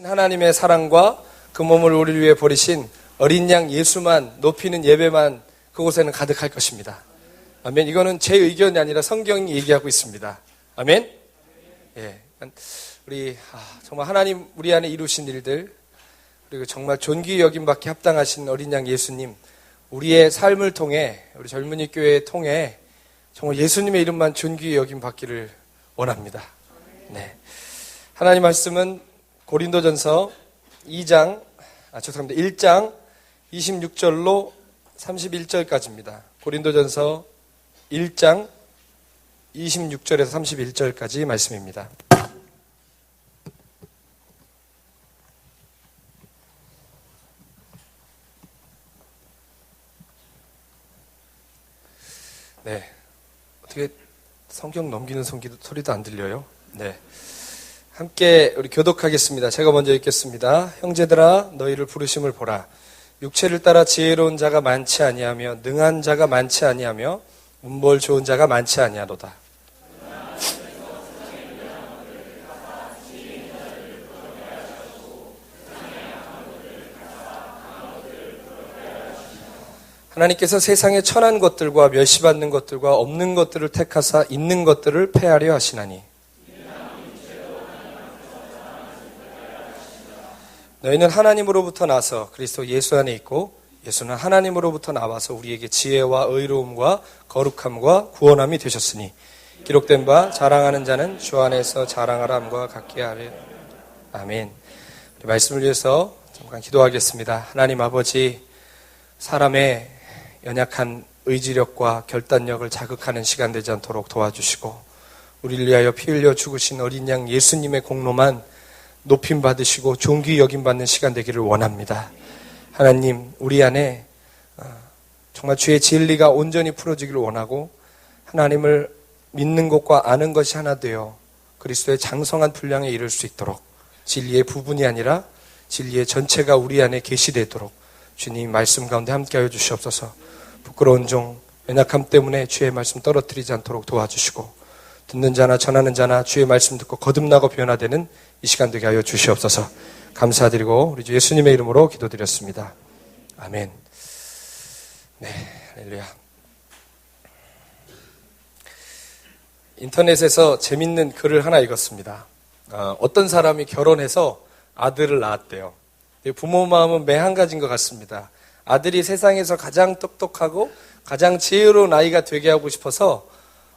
하나님의 사랑과 그 몸을 우리를 위해 버리신 어린 양 예수만 높이는 예배만 그곳에는 가득할 것입니다. 아멘. 이거는 제 의견이 아니라 성경이 얘기하고 있습니다. 아멘. 예. 우리 정말 하나님 우리 안에 이루신 일들, 그리고 정말 존귀 여김받기 합당하신 어린 양 예수님, 우리의 삶을 통해, 우리 젊은이 교회에 통해 정말 예수님의 이름만 존귀 여김받기를 원합니다. 네. 하나님 말씀은 고린도전서 1장 26절로 31절까지입니다. 고린도전서 1장 26절에서 31절까지 말씀입니다. 네. 어떻게 성경 넘기는 소리도 안 들려요? 네. 함께 우리 교독하겠습니다. 제가 먼저 읽겠습니다. 형제들아 너희를 부르심을 보라. 육체를 따라 지혜로운 자가 많지 아니하며 능한 자가 많지 아니하며 문벌 좋은 자가 많지 아니하도다. 하나님께서 세상의 천한 것들과 멸시받는 것들과 없는 것들을 택하사 있는 것들을 패하려 하시나니 너희는 하나님으로부터 나서 그리스도 예수 안에 있고 예수는 하나님으로부터 나와서 우리에게 지혜와 의로움과 거룩함과 구원함이 되셨으니 기록된 바 자랑하는 자는 주 안에서 자랑하라 함과 같게 하려. 아멘. 우리 말씀을 위해서 잠깐 기도하겠습니다. 하나님 아버지, 사람의 연약한 의지력과 결단력을 자극하는 시간 되지 않도록 도와주시고 우리를 위하여 피 흘려 죽으신 어린 양 예수님의 공로만 높임 받으시고 존귀 여김 받는 시간 되기를 원합니다. 하나님, 우리 안에 정말 주의 진리가 온전히 풀어지기를 원하고 하나님을 믿는 것과 아는 것이 하나 되어 그리스도의 장성한 분량에 이를 수 있도록 진리의 부분이 아니라 진리의 전체가 우리 안에 계시되도록 주님 말씀 가운데 함께하여 주시옵소서. 부끄러운 종, 연약함 때문에 주의 말씀 떨어뜨리지 않도록 도와주시고 듣는 자나 전하는 자나 주의 말씀 듣고 거듭나고 변화되는 이 시간 되게 하여 주시옵소서. 감사드리고 우리 주 예수님의 이름으로 기도드렸습니다. 아멘. 네, 할렐루야. 인터넷에서 재밌는 글을 하나 읽었습니다. 어떤 사람이 결혼해서 아들을 낳았대요. 부모 마음은 매 한 가지인 것 같습니다. 아들이 세상에서 가장 똑똑하고 가장 지혜로운 아이가 되게 하고 싶어서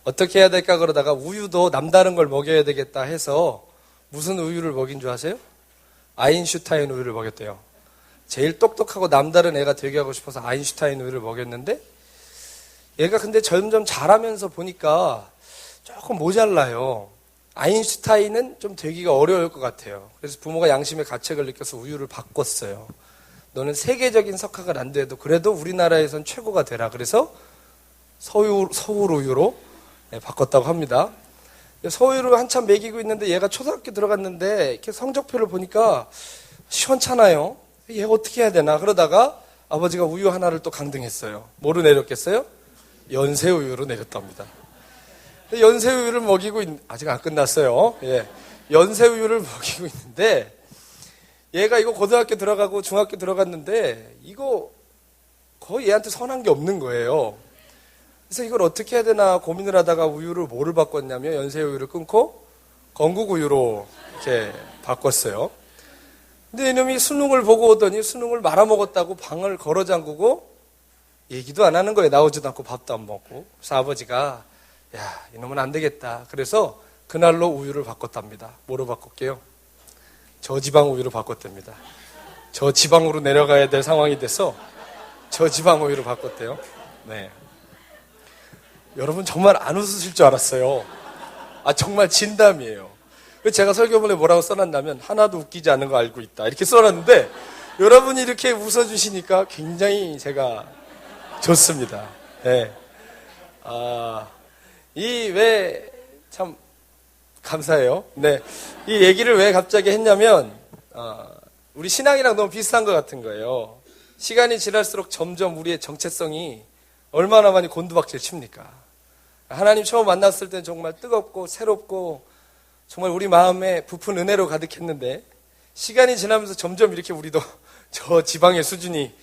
어떻게 해야 될까 그러다가 우유도 남다른 걸 먹여야 되겠다 해서 무슨 우유를 먹인 줄 아세요? 아인슈타인 우유를 먹였대요. 제일 똑똑하고 남다른 애가 되게 하고 싶어서 아인슈타인 우유를 먹였는데 얘가 근데 점점 자라면서 보니까 조금 모자라요. 아인슈타인은 좀 되기가 어려울 것 같아요. 그래서 부모가 양심의 가책을 느껴서 우유를 바꿨어요. 너는 세계적인 석학을 안 돼도 그래도 우리나라에선 최고가 되라. 그래서 서울 우유로 바꿨다고 합니다. 서울을 한참 먹이고 있는데 얘가 초등학교 들어갔는데 이렇게 성적표를 보니까 시원찮아요. 얘 어떻게 해야 되나 그러다가 아버지가 우유 하나를 또 강등했어요. 뭐로 내렸겠어요? 연세우유로 내렸답니다. 연세우유를 먹이고 아직 안 끝났어요. 예. 연세우유를 먹이고 있는데 얘가 이거 고등학교 들어가고 중학교 들어갔는데 이거 거의 얘한테 선한 게 없는 거예요. 그래서 이걸 어떻게 해야 되나 고민을 하다가 우유를 뭐를 바꿨냐면 연세우유를 끊고 건국우유로 이렇게 바꿨어요. 근데 이놈이 수능을 보고 오더니 수능을 말아먹었다고 방을 걸어 잠그고 얘기도 안 하는 거예요. 나오지도 않고 밥도 안 먹고. 그래서 아버지가 야, 이놈은 안 되겠다. 그래서 그날로 우유를 바꿨답니다. 뭐로 바꿨게요? 저지방 우유로 바꿨답니다. 저지방으로 내려가야 될 상황이 돼서 저지방 우유로 바꿨대요. 네. 여러분 정말 안 웃으실 줄 알았어요. 정말 진담이에요. 제가 설교문에 뭐라고 써놨냐면 하나도 웃기지 않은 거 알고 있다 이렇게 써놨는데 여러분이 이렇게 웃어주시니까 굉장히 제가 좋습니다. 네. 참 감사해요. 네. 이 얘기를 왜 갑자기 했냐면 우리 신앙이랑 너무 비슷한 것 같은 거예요. 시간이 지날수록 점점 우리의 정체성이 얼마나 많이 곤두박질 칩니까? 하나님 처음 만났을 때는 정말 뜨겁고 새롭고 정말 우리 마음에 부푼 은혜로 가득했는데 시간이 지나면서 점점 이렇게 우리도 저 지방의 수준이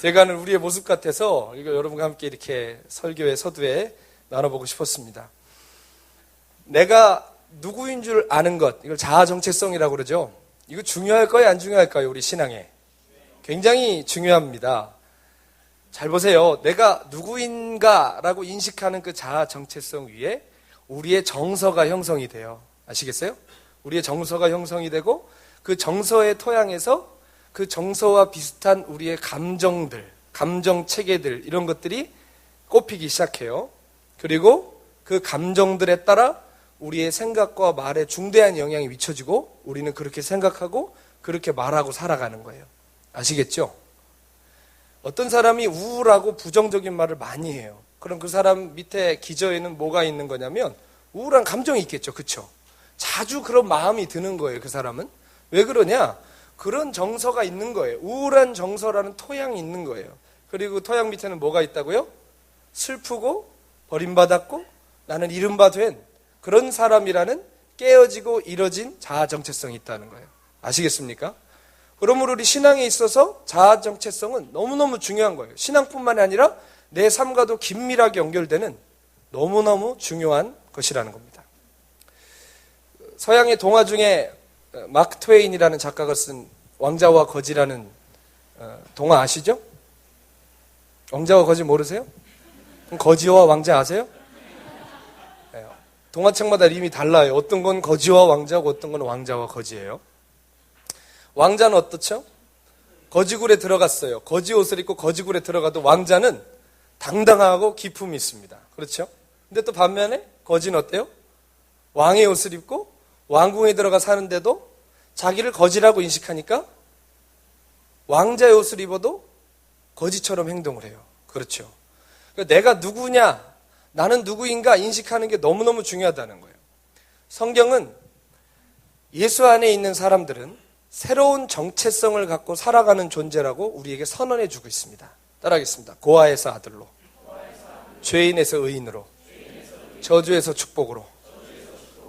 돼가는 우리의 모습 같아서 이거 여러분과 함께 이렇게 설교의 서두에 나눠보고 싶었습니다. 내가 누구인 줄 아는 것, 이걸 자아 정체성이라고 그러죠. 이거 중요할까요, 안 중요할까요? 우리 신앙에 굉장히 중요합니다. 잘 보세요. 내가 누구인가라고 인식하는 그 자아 정체성 위에 우리의 정서가 형성이 돼요. 아시겠어요? 우리의 정서가 형성이 되고 그 정서의 토양에서 그 정서와 비슷한 우리의 감정들, 감정 체계들 이런 것들이 꼽히기 시작해요. 그리고 그 감정들에 따라 우리의 생각과 말에 중대한 영향이 미쳐지고 우리는 그렇게 생각하고 그렇게 말하고 살아가는 거예요. 아시겠죠? 어떤 사람이 우울하고 부정적인 말을 많이 해요. 그럼 그 사람 밑에 기저에는 뭐가 있는 거냐면 우울한 감정이 있겠죠. 그렇죠? 자주 그런 마음이 드는 거예요. 그 사람은. 왜 그러냐? 그런 정서가 있는 거예요. 우울한 정서라는 토양이 있는 거예요. 그리고 토양 밑에는 뭐가 있다고요? 슬프고 버림받았고 나는 이른바 된 그런 사람이라는 깨어지고 이뤄진 자아 정체성이 있다는 거예요. 아시겠습니까? 그러므로 우리 신앙에 있어서 자아 정체성은 너무너무 중요한 거예요. 신앙뿐만이 아니라 내 삶과도 긴밀하게 연결되는 너무너무 중요한 것이라는 겁니다. 서양의 동화 중에 마크 트웨인이라는 작가가 쓴 왕자와 거지라는 동화 아시죠? 왕자와 거지 모르세요? 거지와 왕자 아세요? 네, 동화책마다 이름이 달라요. 어떤 건 거지와 왕자고 어떤 건 왕자와 거지예요. 왕자는 어떻죠? 거지굴에 들어갔어요. 거지 옷을 입고 거지굴에 들어가도 왕자는 당당하고 기품이 있습니다. 그렇죠? 근데 또 반면에 거지는 어때요? 왕의 옷을 입고 왕궁에 들어가 사는데도 자기를 거지라고 인식하니까 왕자의 옷을 입어도 거지처럼 행동을 해요. 그렇죠? 그러니까 내가 누구냐, 나는 누구인가 인식하는 게 너무너무 중요하다는 거예요. 성경은 예수 안에 있는 사람들은 새로운 정체성을 갖고 살아가는 존재라고 우리에게 선언해 주고 있습니다. 따라하겠습니다. 고아에서 아들로, 죄인에서 의인으로, 저주에서 축복으로,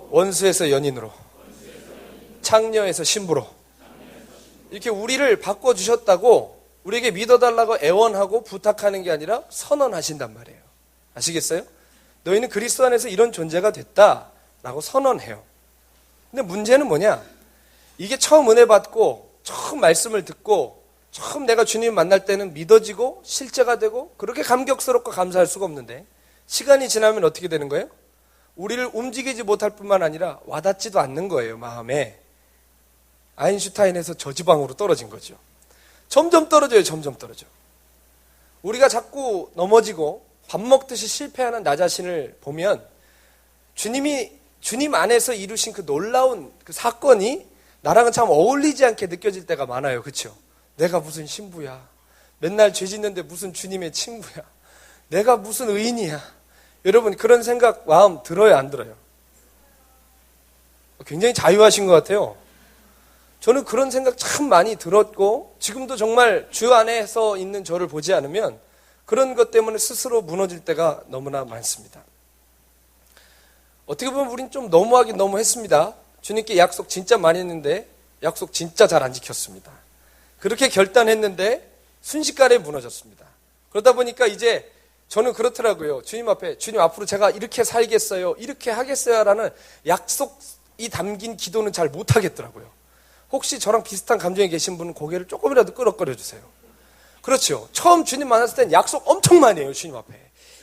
원수에서 연인으로, 창녀에서 신부로, 이렇게 우리를 바꿔주셨다고 우리에게 믿어달라고 애원하고 부탁하는 게 아니라 선언하신단 말이에요. 아시겠어요? 너희는 그리스도 안에서 이런 존재가 됐다라고 선언해요. 근데 문제는 뭐냐? 이게 처음 은혜 받고 처음 말씀을 듣고 처음 내가 주님 만날 때는 믿어지고 실제가 되고 그렇게 감격스럽고 감사할 수가 없는데 시간이 지나면 어떻게 되는 거예요? 우리를 움직이지 못할 뿐만 아니라 와닿지도 않는 거예요. 마음에. 아인슈타인에서 저지방으로 떨어진 거죠. 점점 떨어져요. 점점 떨어져. 우리가 자꾸 넘어지고 밥 먹듯이 실패하는 나 자신을 보면 주님 안에서 이루신 그 놀라운 그 사건이 나랑은 참 어울리지 않게 느껴질 때가 많아요. 그렇죠? 내가 무슨 신부야. 맨날 죄 짓는데 무슨 주님의 친구야. 내가 무슨 의인이야. 여러분 그런 생각 마음 들어요, 안 들어요? 굉장히 자유하신 것 같아요. 저는 그런 생각 참 많이 들었고 지금도 정말 주 안에서 있는 저를 보지 않으면 그런 것 때문에 스스로 무너질 때가 너무나 많습니다. 어떻게 보면 우린 좀 너무하긴 너무했습니다. 주님께 약속 진짜 많이 했는데 약속 진짜 잘 안 지켰습니다. 그렇게 결단했는데 순식간에 무너졌습니다. 그러다 보니까 이제 저는 그렇더라고요. 주님 앞에 주님 앞으로 제가 이렇게 살겠어요, 이렇게 하겠어요 라는 약속이 담긴 기도는 잘 못하겠더라고요. 혹시 저랑 비슷한 감정에 계신 분은 고개를 조금이라도 끄덕거려 주세요. 그렇죠. 처음 주님 만났을 땐 약속 엄청 많이 해요. 주님 앞에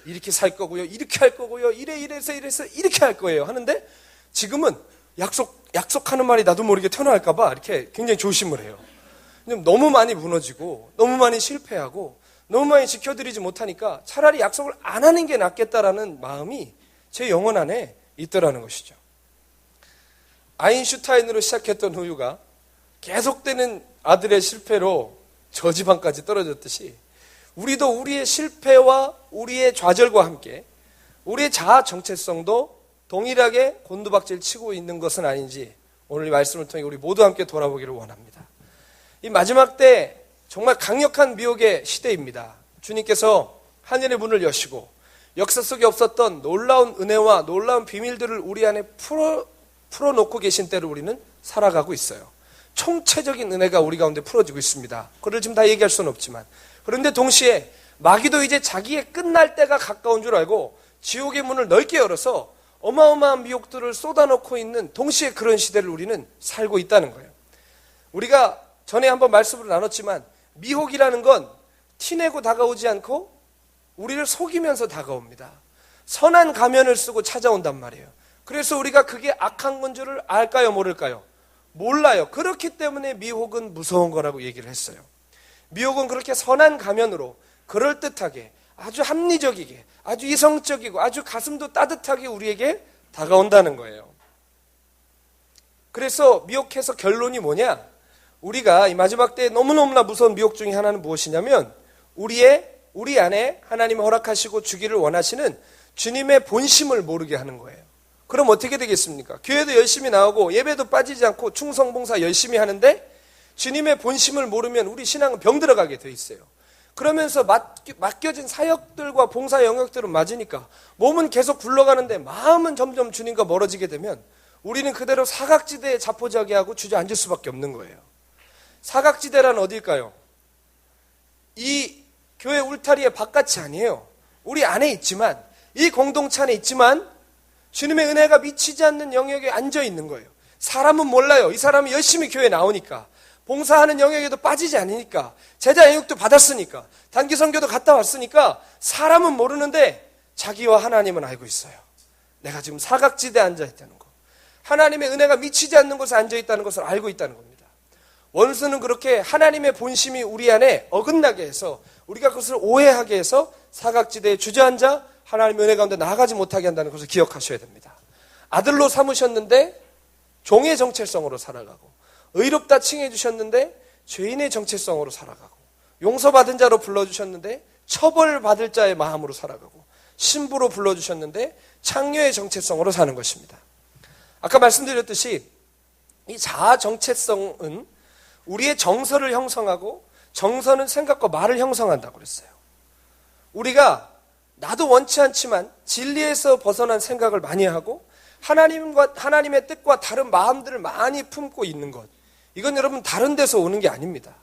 이렇게 살 거고요, 이렇게 할 거고요, 이래서 이렇게 할 거예요 하는데 지금은 약속하는 말이 나도 모르게 튀어나갈까 봐 이렇게 굉장히 조심을 해요. 너무 많이 무너지고 너무 많이 실패하고 너무 많이 지켜드리지 못하니까 차라리 약속을 안 하는 게 낫겠다라는 마음이 제 영혼 안에 있더라는 것이죠. 아인슈타인으로 시작했던 후유가 계속되는 아들의 실패로 저지방까지 떨어졌듯이 우리도 우리의 실패와 우리의 좌절과 함께 우리의 자아 정체성도 동일하게 곤두박질 치고 있는 것은 아닌지 오늘 이 말씀을 통해 우리 모두 함께 돌아보기를 원합니다. 이 마지막 때 정말 강력한 미혹의 시대입니다. 주님께서 하늘의 문을 여시고 역사 속에 없었던 놀라운 은혜와 놀라운 비밀들을 우리 안에 풀어놓고 계신 때를 우리는 살아가고 있어요. 총체적인 은혜가 우리 가운데 풀어지고 있습니다. 그걸 지금 다 얘기할 수는 없지만, 그런데 동시에 마귀도 이제 자기의 끝날 때가 가까운 줄 알고 지옥의 문을 넓게 열어서 어마어마한 미혹들을 쏟아놓고 있는 동시에 그런 시대를 우리는 살고 있다는 거예요. 우리가 전에 한번 말씀을 나눴지만 미혹이라는 건 티내고 다가오지 않고 우리를 속이면서 다가옵니다. 선한 가면을 쓰고 찾아온단 말이에요. 그래서 우리가 그게 악한 건 줄을 알까요, 모를까요? 몰라요. 그렇기 때문에 미혹은 무서운 거라고 얘기를 했어요. 미혹은 그렇게 선한 가면으로 그럴듯하게, 아주 합리적이게, 아주 이성적이고 아주 가슴도 따뜻하게 우리에게 다가온다는 거예요. 그래서 미혹해서 결론이 뭐냐? 우리가 이 마지막 때에 너무너무나 무서운 미혹 중에 하나는 무엇이냐면 우리 안에 하나님이 허락하시고 주기를 원하시는 주님의 본심을 모르게 하는 거예요. 그럼 어떻게 되겠습니까? 교회도 열심히 나오고 예배도 빠지지 않고 충성 봉사 열심히 하는데 주님의 본심을 모르면 우리 신앙은 병들어가게 돼 있어요. 그러면서 맡겨진 사역들과 봉사 영역들은 맞으니까 몸은 계속 굴러가는데 마음은 점점 주님과 멀어지게 되면 우리는 그대로 사각지대에 자포자기하고 주저앉을 수밖에 없는 거예요. 사각지대란 어딜까요? 이 교회 울타리의 바깥이 아니에요. 우리 안에 있지만, 이 공동체 안에 있지만 주님의 은혜가 미치지 않는 영역에 앉아 있는 거예요. 사람은 몰라요. 이 사람이 열심히 교회에 나오니까, 봉사하는 영역에도 빠지지 않으니까, 제자 영역도 받았으니까, 단기 선교도 갔다 왔으니까 사람은 모르는데 자기와 하나님은 알고 있어요. 내가 지금 사각지대에 앉아 있다는 거, 하나님의 은혜가 미치지 않는 곳에 앉아 있다는 것을 알고 있다는 겁니다. 원수는 그렇게 하나님의 본심이 우리 안에 어긋나게 해서 우리가 그것을 오해하게 해서 사각지대에 주저앉아 하나님의 은혜 가운데 나아가지 못하게 한다는 것을 기억하셔야 됩니다. 아들로 삼으셨는데 종의 정체성으로 살아가고, 의롭다 칭해 주셨는데 죄인의 정체성으로 살아가고, 용서받은 자로 불러주셨는데 처벌받을 자의 마음으로 살아가고, 신부로 불러주셨는데 창녀의 정체성으로 사는 것입니다. 아까 말씀드렸듯이 이 자아 정체성은 우리의 정서를 형성하고, 정서는 생각과 말을 형성한다고 그랬어요. 우리가 나도 원치 않지만 진리에서 벗어난 생각을 많이 하고 하나님의 뜻과 다른 마음들을 많이 품고 있는 것, 이건 여러분 다른 데서 오는 게 아닙니다.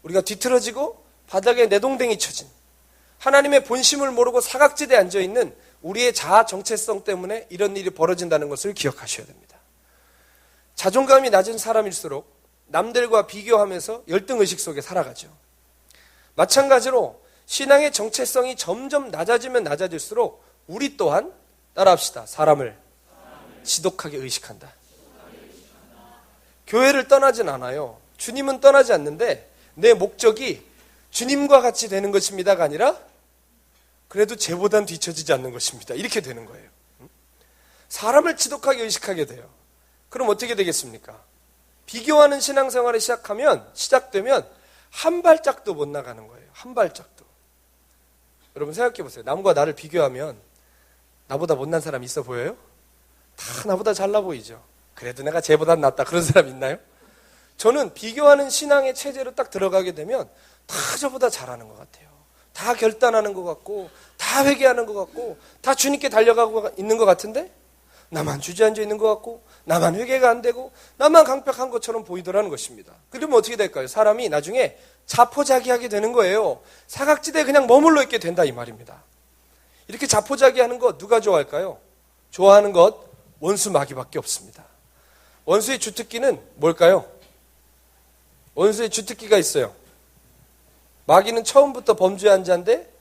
우리가 뒤틀어지고 바닥에 내동댕이 쳐진, 하나님의 본심을 모르고 사각지대에 앉아있는 우리의 자아 정체성 때문에 이런 일이 벌어진다는 것을 기억하셔야 됩니다. 자존감이 낮은 사람일수록 남들과 비교하면서 열등의식 속에 살아가죠. 마찬가지로 신앙의 정체성이 점점 낮아지면 낮아질수록 우리 또한 따라합시다. 사람을 지독하게 의식한다. 교회를 떠나진 않아요. 주님은 떠나지 않는데 내 목적이 주님과 같이 되는 것입니다가 아니라 그래도 쟤보단 뒤처지지 않는 것입니다. 이렇게 되는 거예요. 사람을 지독하게 의식하게 돼요. 그럼 어떻게 되겠습니까? 비교하는 신앙생활을 시작되면 한 발짝도 못 나가는 거예요. 한 발짝도. 여러분 생각해 보세요. 남과 나를 비교하면 나보다 못난 사람 있어 보여요? 다 나보다 잘나 보이죠. 그래도 내가 쟤보단 낫다, 그런 사람 있나요? 저는 비교하는 신앙의 체제로 딱 들어가게 되면 다 저보다 잘하는 것 같아요. 다 결단하는 것 같고, 다 회개하는 것 같고, 다 주님께 달려가고 있는 것 같은데 나만 주저앉아 있는 것 같고, 나만 회개가 안 되고, 나만 강팍한 것처럼 보이더라는 것입니다. 그러면 어떻게 될까요? 사람이 나중에 자포자기하게 되는 거예요. 사각지대에 그냥 머물러 있게 된다, 이 말입니다. 이렇게 자포자기하는 것 누가 좋아할까요? 좋아하는 것 원수 마귀밖에 없습니다. 원수의 주특기는 뭘까요? 원수의 주특기가 있어요. 마귀는 처음부터 범죄한 자인데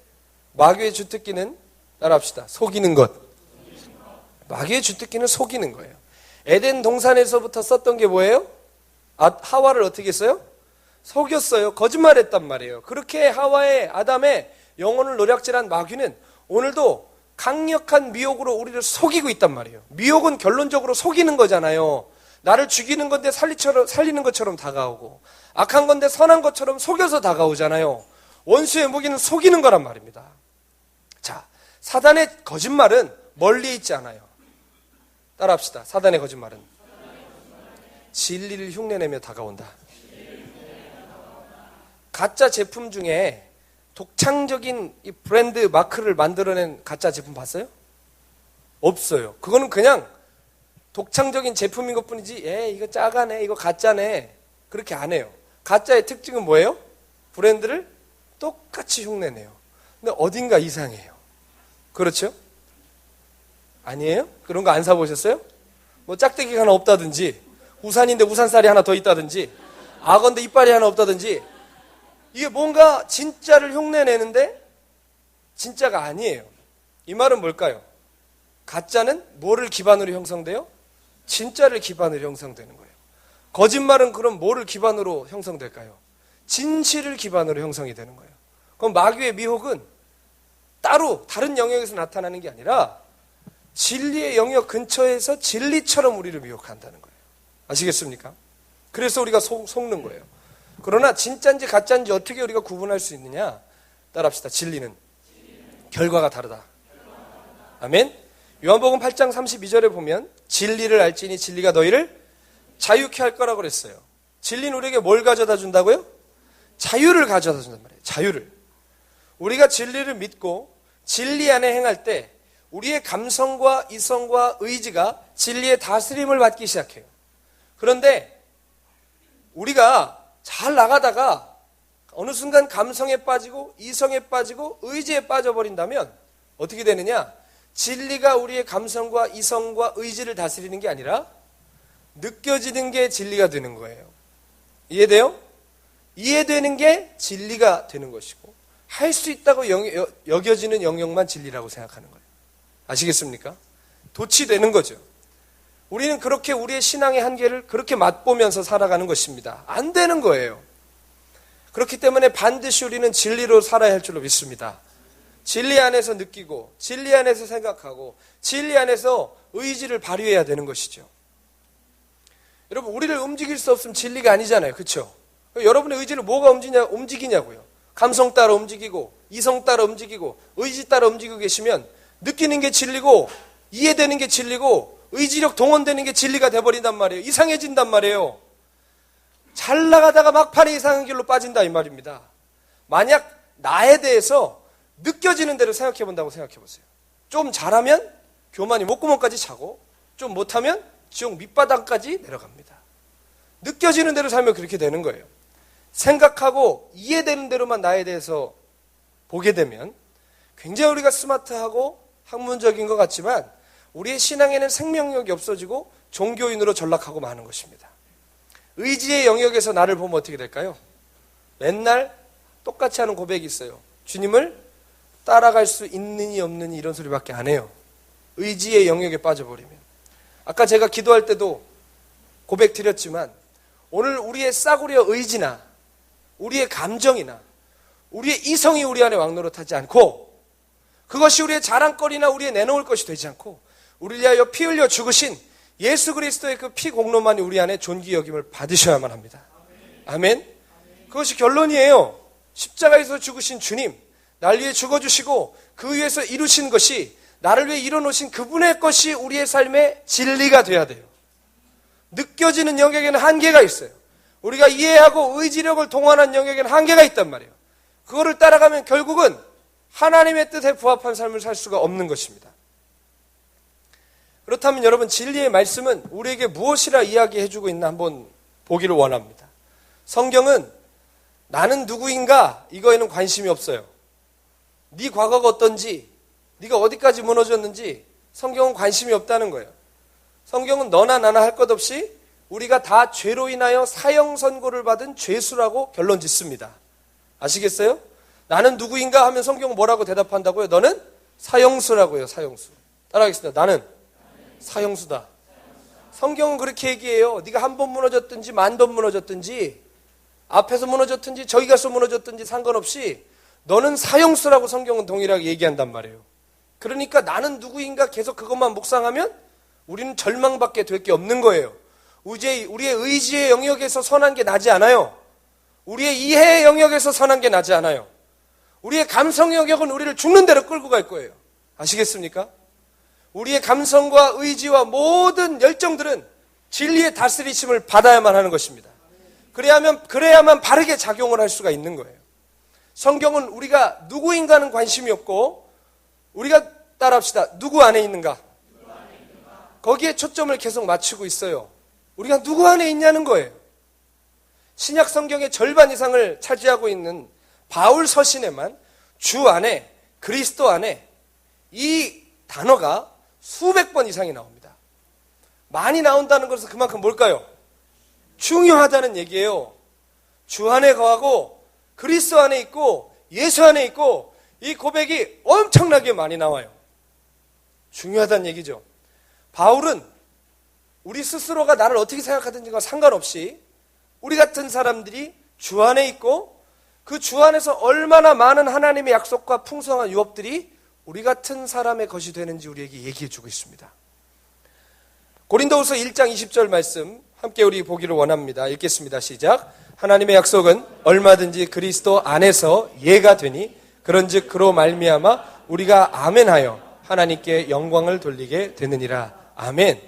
마귀의 주특기는, 따라합시다, 속이는 것. 마귀의 주특기는 속이는 거예요. 에덴 동산에서부터 썼던 게 뭐예요? 하와를 어떻게 했어요? 속였어요. 거짓말했단 말이에요. 그렇게 하와의, 아담의 영혼을 노략질한 마귀는 오늘도 강력한 미혹으로 우리를 속이고 있단 말이에요. 미혹은 결론적으로 속이는 거잖아요. 나를 죽이는 건데 살리는 것처럼 다가오고, 악한 건데 선한 것처럼 속여서 다가오잖아요. 원수의 무기는 속이는 거란 말입니다. 자, 사단의 거짓말은 멀리 있지 않아요. 따라합시다. 사단의 거짓말은 진리를 흉내내며 다가온다. 가짜 제품 중에 독창적인 이 브랜드 마크를 만들어낸 가짜 제품 봤어요? 없어요. 그거는 그냥 독창적인 제품인 것뿐이지, 이거 짜가네, 이거 가짜네, 그렇게 안 해요. 가짜의 특징은 뭐예요? 브랜드를 똑같이 흉내내요. 근데 어딘가 이상해요. 그렇죠? 아니에요? 그런 거 안 사보셨어요? 뭐 짝대기가 하나 없다든지, 우산인데 우산살이 하나 더 있다든지, 악어인데 이빨이 하나 없다든지, 이게 뭔가 진짜를 흉내내는데 진짜가 아니에요. 이 말은 뭘까요? 가짜는 뭐를 기반으로 형성돼요? 진짜를 기반으로 형성되는 거예요. 거짓말은 그럼 뭐를 기반으로 형성될까요? 진실을 기반으로 형성이 되는 거예요. 그럼 마귀의 미혹은 따로 다른 영역에서 나타나는 게 아니라 진리의 영역 근처에서 진리처럼 우리를 미혹한다는 거예요. 아시겠습니까? 그래서 우리가 속는 거예요. 그러나 진짜인지 가짜인지 어떻게 우리가 구분할 수 있느냐? 따라합시다. 진리는 결과가 다르다. 아멘. 요한복음 8장 32절에 보면 진리를 알지니 진리가 너희를 자유케 할 거라고 그랬어요. 진리는 우리에게 뭘 가져다 준다고요? 자유를 가져다 준단 말이에요. 자유를. 우리가 진리를 믿고 진리 안에 행할 때 우리의 감성과 이성과 의지가 진리의 다스림을 받기 시작해요. 그런데 우리가 잘 나가다가 어느 순간 감성에 빠지고 이성에 빠지고 의지에 빠져버린다면 어떻게 되느냐? 진리가 우리의 감성과 이성과 의지를 다스리는 게 아니라 느껴지는 게 진리가 되는 거예요. 이해돼요? 이해되는 게 진리가 되는 것이고 할 수 있다고 여겨지는 영역만 진리라고 생각하는 거예요. 아시겠습니까? 도취되는 거죠. 우리는 그렇게 우리의 신앙의 한계를 그렇게 맛보면서 살아가는 것입니다. 안 되는 거예요. 그렇기 때문에 반드시 우리는 진리로 살아야 할 줄로 믿습니다. 진리 안에서 느끼고 진리 안에서 생각하고 진리 안에서 의지를 발휘해야 되는 것이죠. 여러분, 우리를 움직일 수 없으면 진리가 아니잖아요. 그렇죠? 여러분의 의지를 뭐가 움직이냐고요. 감성 따라 움직이고 이성 따라 움직이고 의지 따라 움직이고 계시면 느끼는 게 진리고 이해되는 게 진리고 의지력 동원되는 게 진리가 돼버린단 말이에요. 이상해진단 말이에요. 잘 나가다가 막판에 이상한 길로 빠진다 이 말입니다. 만약 나에 대해서 느껴지는 대로 생각해 본다고 생각해 보세요. 좀 잘하면 교만이 목구멍까지 차고 좀 못하면 지옥 밑바닥까지 내려갑니다. 느껴지는 대로 살면 그렇게 되는 거예요. 생각하고 이해되는 대로만 나에 대해서 보게 되면 굉장히 우리가 스마트하고 학문적인 것 같지만 우리의 신앙에는 생명력이 없어지고 종교인으로 전락하고 마는 것입니다. 의지의 영역에서 나를 보면 어떻게 될까요? 맨날 똑같이 하는 고백이 있어요. 주님을 따라갈 수 있느니 없느니 이런 소리밖에 안 해요. 의지의 영역에 빠져버리면. 아까 제가 기도할 때도 고백 드렸지만 오늘 우리의 싸구려 의지나 우리의 감정이나 우리의 이성이 우리 안에 왕노릇하지 않고 그것이 우리의 자랑거리나 우리의 내놓을 것이 되지 않고 우리를 위하여 피 흘려 죽으신 예수 그리스도의 그 피 공로만이 우리 안에 존귀 여김을 받으셔야만 합니다. 아멘. 그것이 결론이에요. 십자가에서 죽으신 주님, 날 위해 죽어주시고 그 위에서 이루신 것이 나를 위해 이뤄놓으신 그분의 것이 우리의 삶의 진리가 돼야 돼요. 느껴지는 영역에는 한계가 있어요. 우리가 이해하고 의지력을 동원한 영역에는 한계가 있단 말이에요. 그거를 따라가면 결국은 하나님의 뜻에 부합한 삶을 살 수가 없는 것입니다. 그렇다면 여러분, 진리의 말씀은 우리에게 무엇이라 이야기해주고 있나 한번 보기를 원합니다. 성경은 나는 누구인가 이거에는 관심이 없어요. 네 과거가 어떤지, 네가 어디까지 무너졌는지 성경은 관심이 없다는 거예요. 성경은 너나 나나 할 것 없이 우리가 다 죄로 인하여 사형 선고를 받은 죄수라고 결론 짓습니다. 아시겠어요? 나는 누구인가 하면 성경은 뭐라고 대답한다고요? 너는 사형수라고요. 사형수. 따라하겠습니다. 나는 사형수다. 성경은 그렇게 얘기해요. 네가 한 번 무너졌든지 만 번 무너졌든지 앞에서 무너졌든지 저기 가서 무너졌든지 상관없이 너는 사형수라고 성경은 동일하게 얘기한단 말이에요. 그러니까 나는 누구인가 계속 그것만 묵상하면 우리는 절망밖에 될 게 없는 거예요. 우리의 의지의 영역에서 선한 게 나지 않아요. 우리의 이해의 영역에서 선한 게 나지 않아요. 우리의 감성 영역은 우리를 죽는 대로 끌고 갈 거예요. 아시겠습니까? 우리의 감성과 의지와 모든 열정들은 진리의 다스리심을 받아야만 하는 것입니다. 그래야만 바르게 작용을 할 수가 있는 거예요. 성경은 우리가 누구인가는 관심이 없고 우리가 따라합시다. 누구 안에 있는가? 거기에 초점을 계속 맞추고 있어요. 우리가 누구 안에 있냐는 거예요. 신약 성경의 절반 이상을 차지하고 있는 바울 서신에만 주 안에, 그리스도 안에 이 단어가 수백 번 이상이 나옵니다. 많이 나온다는 것은 그만큼 뭘까요? 중요하다는 얘기예요. 주 안에 거하고 그리스도 안에 있고 예수 안에 있고, 이 고백이 엄청나게 많이 나와요. 중요하다는 얘기죠. 바울은 우리 스스로가 나를 어떻게 생각하든지가 상관없이 우리 같은 사람들이 주 안에 있고 그 주 안에서 얼마나 많은 하나님의 약속과 풍성한 유업들이 우리 같은 사람의 것이 되는지 우리에게 얘기해 주고 있습니다. 고린도후서 1장 20절 말씀 함께 우리 보기를 원합니다. 읽겠습니다. 시작. 하나님의 약속은 얼마든지 그리스도 안에서 예가 되니 그런즉 그로 말미암아 우리가 아멘하여 하나님께 영광을 돌리게 되느니라. 아멘.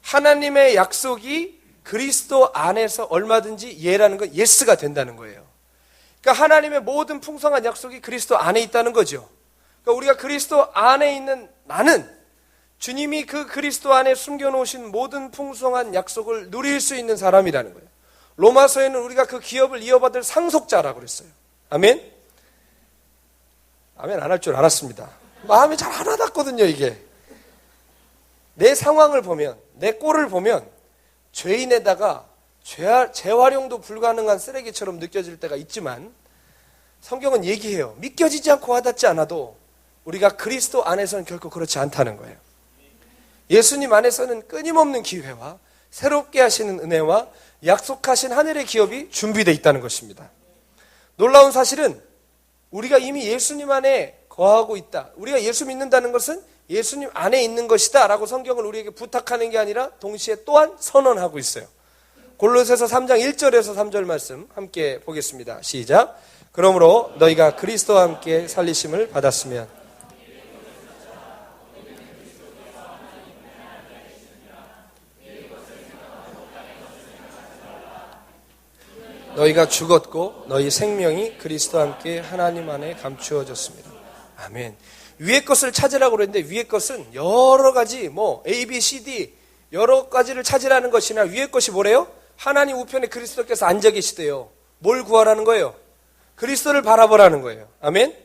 하나님의 약속이 그리스도 안에서 얼마든지 예라는 건 예스가 된다는 거예요. 그러니까 하나님의 모든 풍성한 약속이 그리스도 안에 있다는 거죠. 그러니까 우리가 그리스도 안에 있는 나는 주님이 그 그리스도 안에 숨겨놓으신 모든 풍성한 약속을 누릴 수 있는 사람이라는 거예요. 로마서에는 우리가 그 기업을 이어받을 상속자라고 그랬어요. 아멘? 아멘 안 할 줄 알았습니다. 마음이 잘 안 와닿거든요, 이게. 내 상황을 보면, 내 꼴을 보면 죄인에다가 재활용도 불가능한 쓰레기처럼 느껴질 때가 있지만 성경은 얘기해요. 믿겨지지 않고 와닿지 않아도 우리가 그리스도 안에서는 결코 그렇지 않다는 거예요. 예수님 안에서는 끊임없는 기회와 새롭게 하시는 은혜와 약속하신 하늘의 기업이 준비되어 있다는 것입니다. 놀라운 사실은 우리가 이미 예수님 안에 거하고 있다. 우리가 예수 믿는다는 것은 예수님 안에 있는 것이다 라고 성경을 우리에게 부탁하는 게 아니라 동시에 또한 선언하고 있어요. 골로새서 3장 1절에서 3절 말씀 함께 보겠습니다. 시작. 그러므로 너희가 그리스도와 함께 살리심을 받았으면 너희가 죽었고 너희 생명이 그리스도와 함께 하나님 안에 감추어졌습니다. 아멘. 위의 것을 찾으라고 그랬는데 위의 것은 여러 가지 A, B, C, D 여러 가지를 찾으라는 것이나 위의 것이 뭐래요? 하나님 우편에 그리스도께서 앉아 계시대요. 뭘 구하라는 거예요? 그리스도를 바라보라는 거예요. 아멘.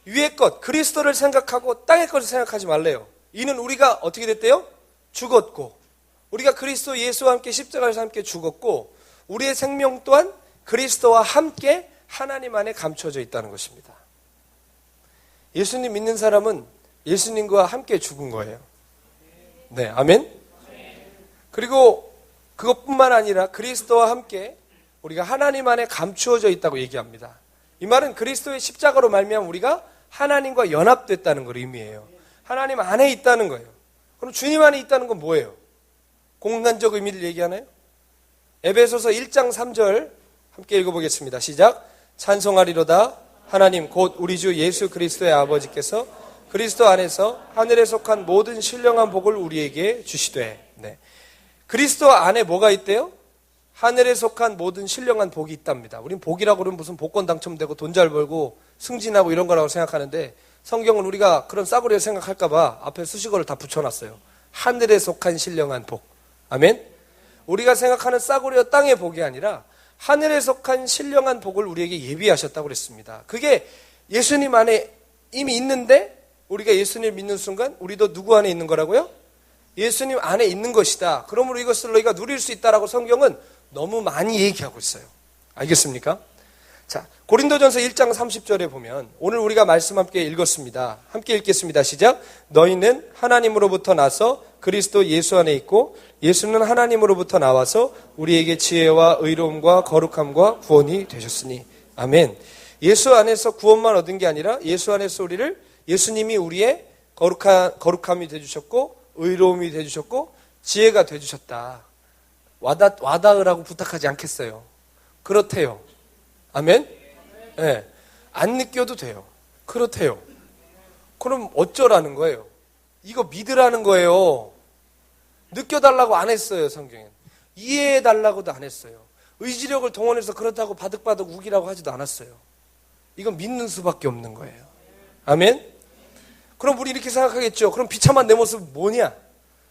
위의 것, 그리스도를 생각하고 땅의 것을 생각하지 말래요. 이는 우리가 어떻게 됐대요? 죽었고 우리가 그리스도 예수와 함께 십자가에서 함께 죽었고 우리의 생명 또한 그리스도와 함께 하나님 안에 감춰져 있다는 것입니다. 예수님 믿는 사람은 예수님과 함께 죽은 거예요. 네, 아멘. 그리고 그것뿐만 아니라 그리스도와 함께 우리가 하나님 안에 감추어져 있다고 얘기합니다. 이 말은 그리스도의 십자가로 말미암아 우리가 하나님과 연합됐다는 걸 의미해요. 하나님 안에 있다는 거예요. 그럼 주님 안에 있다는 건 뭐예요? 공간적 의미를 얘기하나요? 에베소서 1장 3절 함께 읽어보겠습니다. 시작. 찬송하리로다 하나님 곧 우리 주 예수 그리스도의 아버지께서 그리스도 안에서 하늘에 속한 모든 신령한 복을 우리에게 주시되. 네. 그리스도 안에 뭐가 있대요? 하늘에 속한 모든 신령한 복이 있답니다. 우린 복이라고 그러면 무슨 복권 당첨되고 돈 잘 벌고 승진하고 이런 거라고 생각하는데 성경은 우리가 그런 싸구려 생각할까 봐 앞에 수식어를 다 붙여놨어요. 하늘에 속한 신령한 복. 아멘. 우리가 생각하는 싸구려 땅의 복이 아니라 하늘에 속한 신령한 복을 우리에게 예비하셨다고 그랬습니다. 그게 예수님 안에 이미 있는데 우리가 예수님을 믿는 순간 우리도 누구 안에 있는 거라고요? 예수님 안에 있는 것이다. 그러므로 이것을 너희가 누릴 수 있다라고 성경은 너무 많이 얘기하고 있어요. 알겠습니까? 자, 고린도전서 1장 30절에 보면 오늘 우리가 말씀 함께 읽었습니다. 함께 읽겠습니다. 시작. 너희는 하나님으로부터 나서 그리스도 예수 안에 있고 예수는 하나님으로부터 나와서 우리에게 지혜와 의로움과 거룩함과 구원이 되셨으니. 아멘. 예수 안에서 구원만 얻은 게 아니라 예수 안에서 예수님이 우리의 거룩함이 되주셨고 의로움이 되주셨고 지혜가 되주셨다. 와닿으라고 부탁하지 않겠어요. 그렇대요. 아멘? 네. 안 느껴도 돼요. 그렇대요. 그럼 어쩌라는 거예요? 이거 믿으라는 거예요. 느껴달라고 안 했어요, 성경엔. 이해해달라고도 안 했어요. 의지력을 동원해서 그렇다고 바득바득 우기라고 하지도 않았어요. 이건 믿는 수밖에 없는 거예요. 아멘? 그럼 우리 이렇게 생각하겠죠. 그럼 비참한 내 모습은 뭐냐?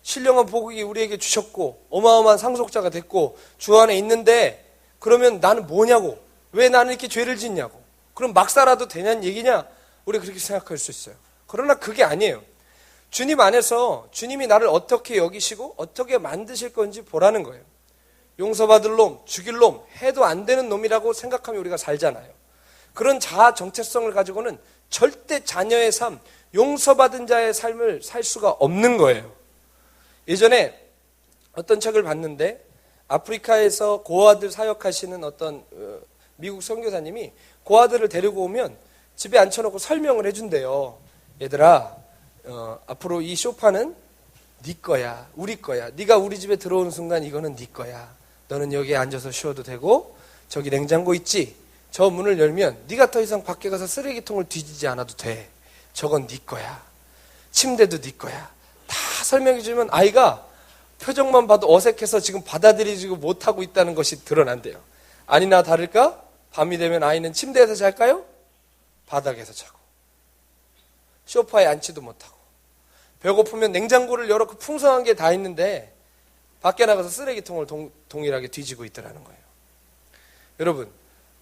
신령한 복이 우리에게 주셨고 어마어마한 상속자가 됐고 주 안에 있는데 그러면 나는 뭐냐고, 왜 나는 이렇게 죄를 짓냐고, 그럼 막 살아도 되냐는 얘기냐, 우리가 그렇게 생각할 수 있어요. 그러나 그게 아니에요. 주님 안에서 주님이 나를 어떻게 여기시고 어떻게 만드실 건지 보라는 거예요. 용서받을 놈, 죽일 놈, 해도 안 되는 놈이라고 생각하면 우리가 살잖아요. 그런 자아 정체성을 가지고는 절대 자녀의 삶, 용서받은 자의 삶을 살 수가 없는 거예요. 예전에 어떤 책을 봤는데 아프리카에서 고아들 사역하시는 어떤 미국 선교사님이 고아들을 데리고 오면 집에 앉혀놓고 설명을 해준대요. 얘들아, 앞으로 이 소파는 네 거야, 우리 거야. 네가 우리 집에 들어오는 순간 이거는 네 거야. 너는 여기에 앉아서 쉬어도 되고, 저기 냉장고 있지? 저 문을 열면 네가 더 이상 밖에 가서 쓰레기통을 뒤지지 않아도 돼. 저건 네 거야. 침대도 네 거야. 다 설명해 주면 아이가 표정만 봐도 어색해서 지금 받아들이지 못하고 있다는 것이 드러난대요. 아니나 다를까? 밤이 되면 아이는 침대에서 잘까요? 바닥에서 자고, 소파에 앉지도 못하고, 배고프면 냉장고를 열어놓고 풍성한 게 다 있는데 밖에 나가서 쓰레기통을 동일하게 뒤지고 있더라는 거예요. 여러분,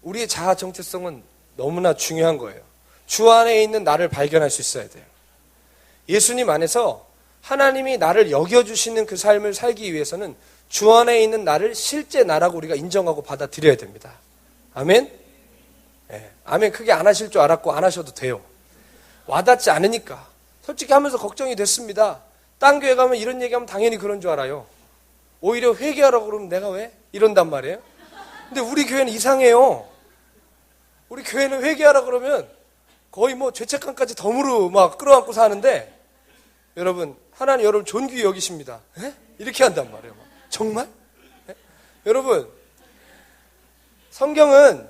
우리의 자아 정체성은 너무나 중요한 거예요. 주 안에 있는 나를 발견할 수 있어야 돼요. 예수님 안에서 하나님이 나를 여겨주시는 그 삶을 살기 위해서는 주 안에 있는 나를 실제 나라고 우리가 인정하고 받아들여야 됩니다. 아멘? 네, 아멘 크게 안 하실 줄 알았고 안 하셔도 돼요. 와닿지 않으니까. 솔직히 하면서 걱정이 됐습니다. 딴 교회 가면 이런 얘기하면 당연히 그런 줄 알아요. 오히려 회개하라고 그러면 내가 왜? 이런단 말이에요. 근데 우리 교회는 이상해요. 우리 교회는 회개하라고 그러면 거의 뭐 죄책감까지 덤으로 막 끌어안고 사는데, 여러분, 하나님 여러분 존귀히 여기십니다. 에? 이렇게 한단 말이에요. 정말? 에? 여러분, 성경은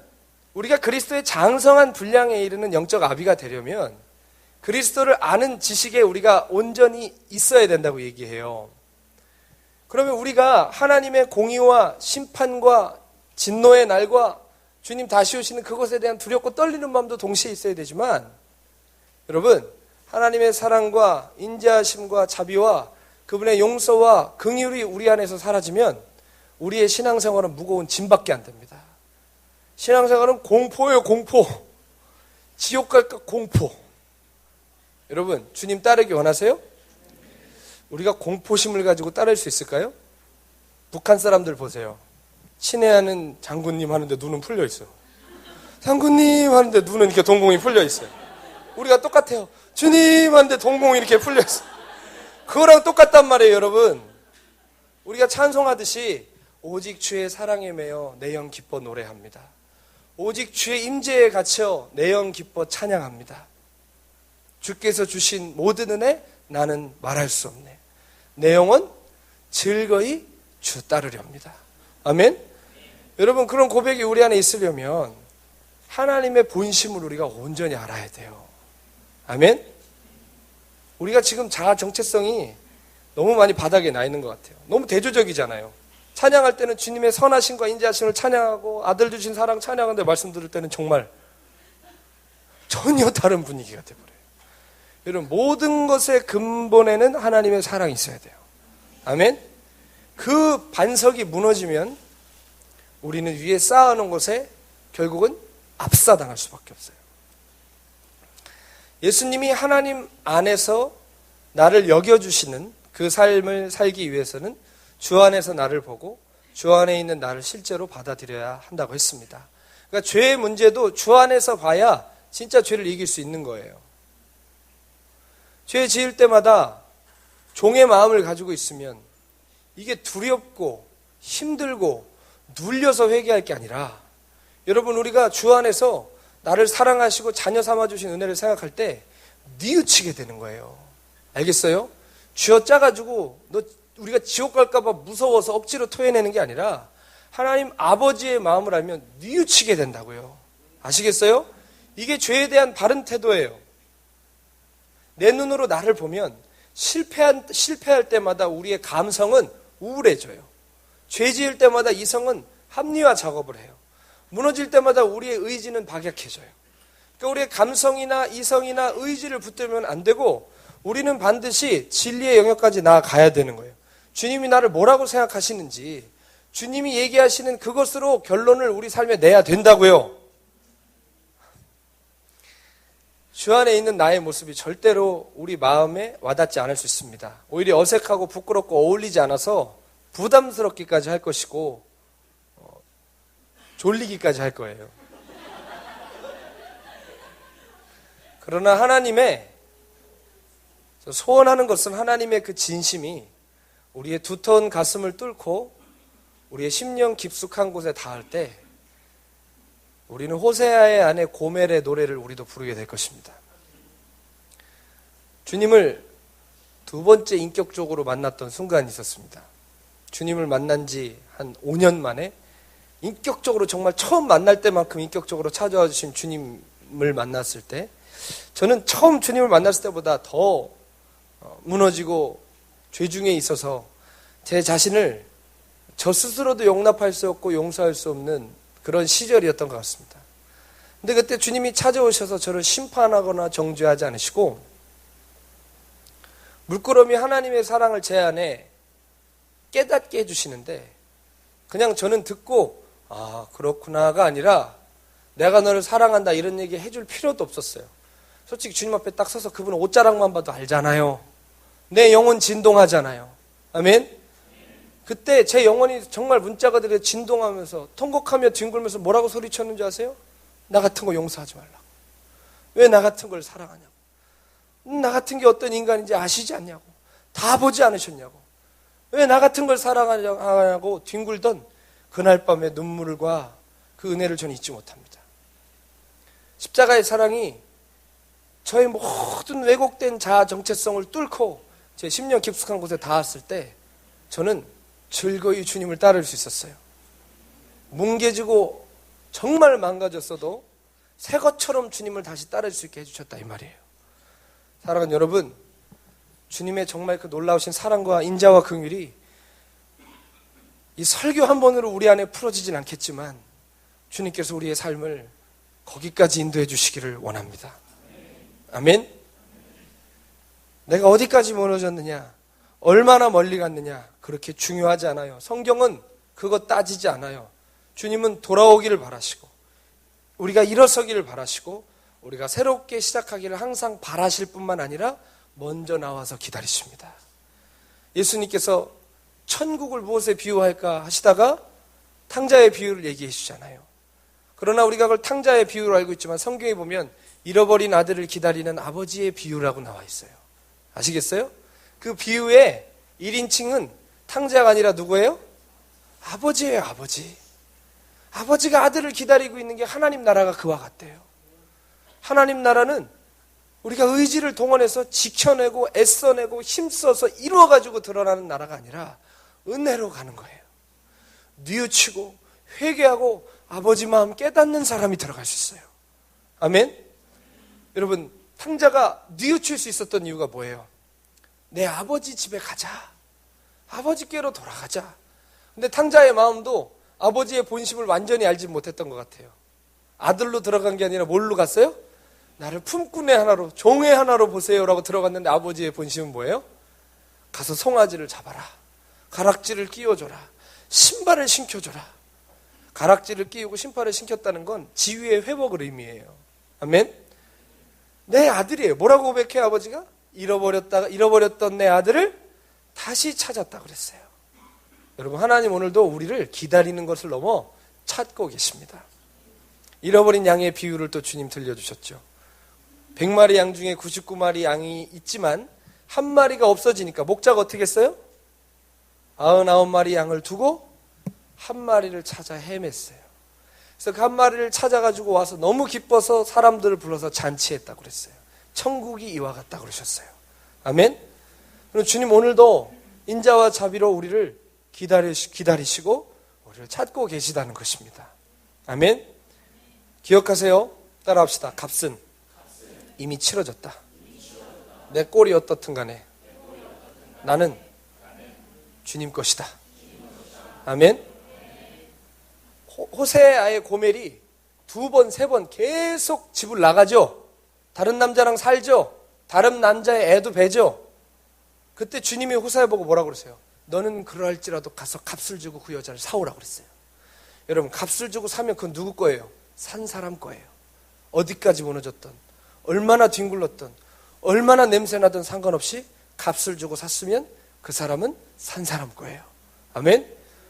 우리가 그리스도의 장성한 분량에 이르는 영적 아비가 되려면 그리스도를 아는 지식에 우리가 온전히 있어야 된다고 얘기해요. 그러면 우리가 하나님의 공의와 심판과 진노의 날과 주님 다시 오시는 그것에 대한 두렵고 떨리는 마음도 동시에 있어야 되지만, 여러분, 하나님의 사랑과 인자하심과 자비와 그분의 용서와 긍휼이 우리 안에서 사라지면 우리의 신앙생활은 무거운 짐밖에 안 됩니다. 신앙생활은 공포예요, 공포. 지옥 갈까 공포. 여러분, 주님 따르기 원하세요? 우리가 공포심을 가지고 따를 수 있을까요? 북한 사람들 보세요. 친애하는 장군님 하는데 눈은 풀려 있어요. 장군님 하는데 눈은 이렇게 동공이 풀려 있어요. 우리가 똑같아요. 주님 하는데 동공이 이렇게 풀려 있어요. 그거랑 똑같단 말이에요, 여러분. 우리가 찬송하듯이 오직 주의 사랑에 매여 내 영 기뻐 노래합니다. 오직 주의 임재에 갇혀 내 영 기뻐 찬양합니다. 주께서 주신 모든 은혜 나는 말할 수 없네. 내 영혼 즐거이 주 따르렵니다. 아멘? 여러분, 그런 고백이 우리 안에 있으려면 하나님의 본심을 우리가 온전히 알아야 돼요. 아멘? 우리가 지금 자아 정체성이 너무 많이 바닥에 나 있는 것 같아요. 너무 대조적이잖아요. 찬양할 때는 주님의 선하심과 인자하심을 찬양하고 아들 주신 사랑 찬양하는데 말씀 들을 때는 정말 전혀 다른 분위기가 돼버려요. 여러분, 모든 것의 근본에는 하나님의 사랑이 있어야 돼요. 아멘? 그 반석이 무너지면 우리는 위에 쌓아놓은 것에 결국은 압사당할 수밖에 없어요. 예수님이 하나님 안에서 나를 여겨주시는 그 삶을 살기 위해서는 주 안에서 나를 보고 주 안에 있는 나를 실제로 받아들여야 한다고 했습니다. 그러니까 죄의 문제도 주 안에서 봐야 진짜 죄를 이길 수 있는 거예요. 죄 지을 때마다 종의 마음을 가지고 있으면 이게 두렵고 힘들고 눌려서 회개할 게 아니라, 여러분, 우리가 주 안에서 나를 사랑하시고 자녀 삼아주신 은혜를 생각할 때 뉘우치게 되는 거예요. 알겠어요? 쥐어짜가지고 우리가 지옥 갈까봐 무서워서 억지로 토해내는 게 아니라 하나님 아버지의 마음을 알면 뉘우치게 된다고요. 아시겠어요? 이게 죄에 대한 바른 태도예요. 내 눈으로 나를 보면 실패할 때마다 우리의 감성은 우울해져요. 죄 지을 때마다 이성은 합리화 작업을 해요. 무너질 때마다 우리의 의지는 박약해져요. 그러니까 우리의 감성이나 이성이나 의지를 붙들면 안 되고 우리는 반드시 진리의 영역까지 나아가야 되는 거예요. 주님이 나를 뭐라고 생각하시는지, 주님이 얘기하시는 그것으로 결론을 우리 삶에 내야 된다고요. 주 안에 있는 나의 모습이 절대로 우리 마음에 와닿지 않을 수 있습니다. 오히려 어색하고 부끄럽고 어울리지 않아서 부담스럽기까지 할 것이고 졸리기까지 할 거예요. 그러나 하나님의 소원하는 것은 하나님의 그 진심이 우리의 두터운 가슴을 뚫고 우리의 심령 깊숙한 곳에 닿을 때 우리는 호세아의 아내 고멜의 노래를 우리도 부르게 될 것입니다. 주님을 두 번째 인격적으로 만났던 순간이 있었습니다. 주님을 만난 지 한 5년 만에 인격적으로 정말 처음 만날 때만큼 인격적으로 찾아와 주신 주님을 만났을 때 저는 처음 주님을 만났을 때보다 더 무너지고 죄 중에 있어서 제 자신을 저 스스로도 용납할 수 없고 용서할 수 없는 그런 시절이었던 것 같습니다. 근데 그때 주님이 찾아오셔서 저를 심판하거나 정죄하지 않으시고 물끄러미 하나님의 사랑을 제 안에 깨닫게 해주시는데 그냥 저는 듣고 아 그렇구나가 아니라 내가 너를 사랑한다 이런 얘기 해줄 필요도 없었어요. 솔직히 주님 앞에 딱 서서 그분 옷자락만 봐도 알잖아요. 내 영혼 진동하잖아요. 아멘? 그때 제 영혼이 정말 문자가 들려 진동하면서 통곡하며 뒹굴면서 뭐라고 소리쳤는지 아세요? 나 같은 거 용서하지 말라고. 왜 나 같은 걸 사랑하냐고. 나 같은 게 어떤 인간인지 아시지 않냐고. 다 보지 않으셨냐고. 왜 나 같은 걸 사랑하냐고 뒹굴던 그날 밤의 눈물과 그 은혜를 저는 잊지 못합니다. 십자가의 사랑이 저의 모든 왜곡된 자아 정체성을 뚫고 제 심령 깊숙한 곳에 닿았을 때 저는 즐거이 주님을 따를 수 있었어요. 뭉개지고 정말 망가졌어도 새 것처럼 주님을 다시 따를 수 있게 해주셨다 이 말이에요. 사랑하는 여러분, 주님의 정말 그 놀라우신 사랑과 인자와 긍휼이 이 설교 한 번으로 우리 안에 풀어지진 않겠지만 주님께서 우리의 삶을 거기까지 인도해 주시기를 원합니다. 아멘. 내가 어디까지 멀어졌느냐, 얼마나 멀리 갔느냐 그렇게 중요하지 않아요. 성경은 그거 따지지 않아요. 주님은 돌아오기를 바라시고 우리가 일어서기를 바라시고 우리가 새롭게 시작하기를 항상 바라실 뿐만 아니라 먼저 나와서 기다리십니다. 예수님께서 천국을 무엇에 비유할까 하시다가 탕자의 비유를 얘기해 주잖아요. 그러나 우리가 그걸 탕자의 비유로 알고 있지만 성경에 보면 잃어버린 아들을 기다리는 아버지의 비유라고 나와 있어요. 아시겠어요? 그 비유의 1인칭은 탕자가 아니라 누구예요? 아버지예요. 아버지. 아버지가 아들을 기다리고 있는 게 하나님 나라가 그와 같대요. 하나님 나라는 우리가 의지를 동원해서 지켜내고 애써내고 힘써서 이루어가지고 드러나는 나라가 아니라 은혜로 가는 거예요. 뉘우치고 회개하고 아버지 마음 깨닫는 사람이 들어갈 수 있어요. 아멘? 여러분, 탕자가 뉘우칠 수 있었던 이유가 뭐예요? 내 아버지 집에 가자. 아버지께로 돌아가자. 근데 탕자의 마음도 아버지의 본심을 완전히 알지 못했던 것 같아요. 아들로 들어간 게 아니라 뭘로 갔어요? 나를 품꾼의 하나로, 종의 하나로 보세요라고 들어갔는데 아버지의 본심은 뭐예요? 가서 송아지를 잡아라. 가락지를 끼워줘라. 신발을 신겨줘라. 가락지를 끼우고 신발을 신겼다는 건 지위의 회복을 의미해요. 아멘? 내 아들이에요. 뭐라고 고백해 아버지가? 잃어버렸던 내 아들을 다시 찾았다 그랬어요. 여러분, 하나님 오늘도 우리를 기다리는 것을 넘어 찾고 계십니다. 잃어버린 양의 비유를 또 주님 들려주셨죠. 100마리 양 중에 99마리 양이 있지만 한 마리가 없어지니까 목자가 어떻게 했어요? 99마리 양을 두고 한 마리를 찾아 헤맸어요. 그래서 그 한 마리를 찾아가지고 와서 너무 기뻐서 사람들을 불러서 잔치했다고 그랬어요. 천국이 이와 같다 그러셨어요. 아멘? 그럼 주님 오늘도 인자와 자비로 우리를 기다리시고 우리를 찾고 계시다는 것입니다. 아멘? 기억하세요. 따라합시다. 값은 이미 치러졌다. 내 꼴이 어떻든 간에 나는 주님 것이다. 아멘? 호세아의 고멜이 2번, 3번 계속 집을 나가죠. 다른 남자랑 살죠. 다른 남자의 애도 베죠. 그때 주님이 호세아 보고 뭐라고 그러세요? 너는 그러할지라도 가서 값을 주고 그 여자를 사오라고 그랬어요. 여러분, 값을 주고 사면 그건 누구 거예요? 산 사람 거예요. 어디까지 무너졌던, 얼마나 뒹굴렀던, 얼마나 냄새나던 상관없이 값을 주고 샀으면 그 사람은 산 사람 거예요. 아멘?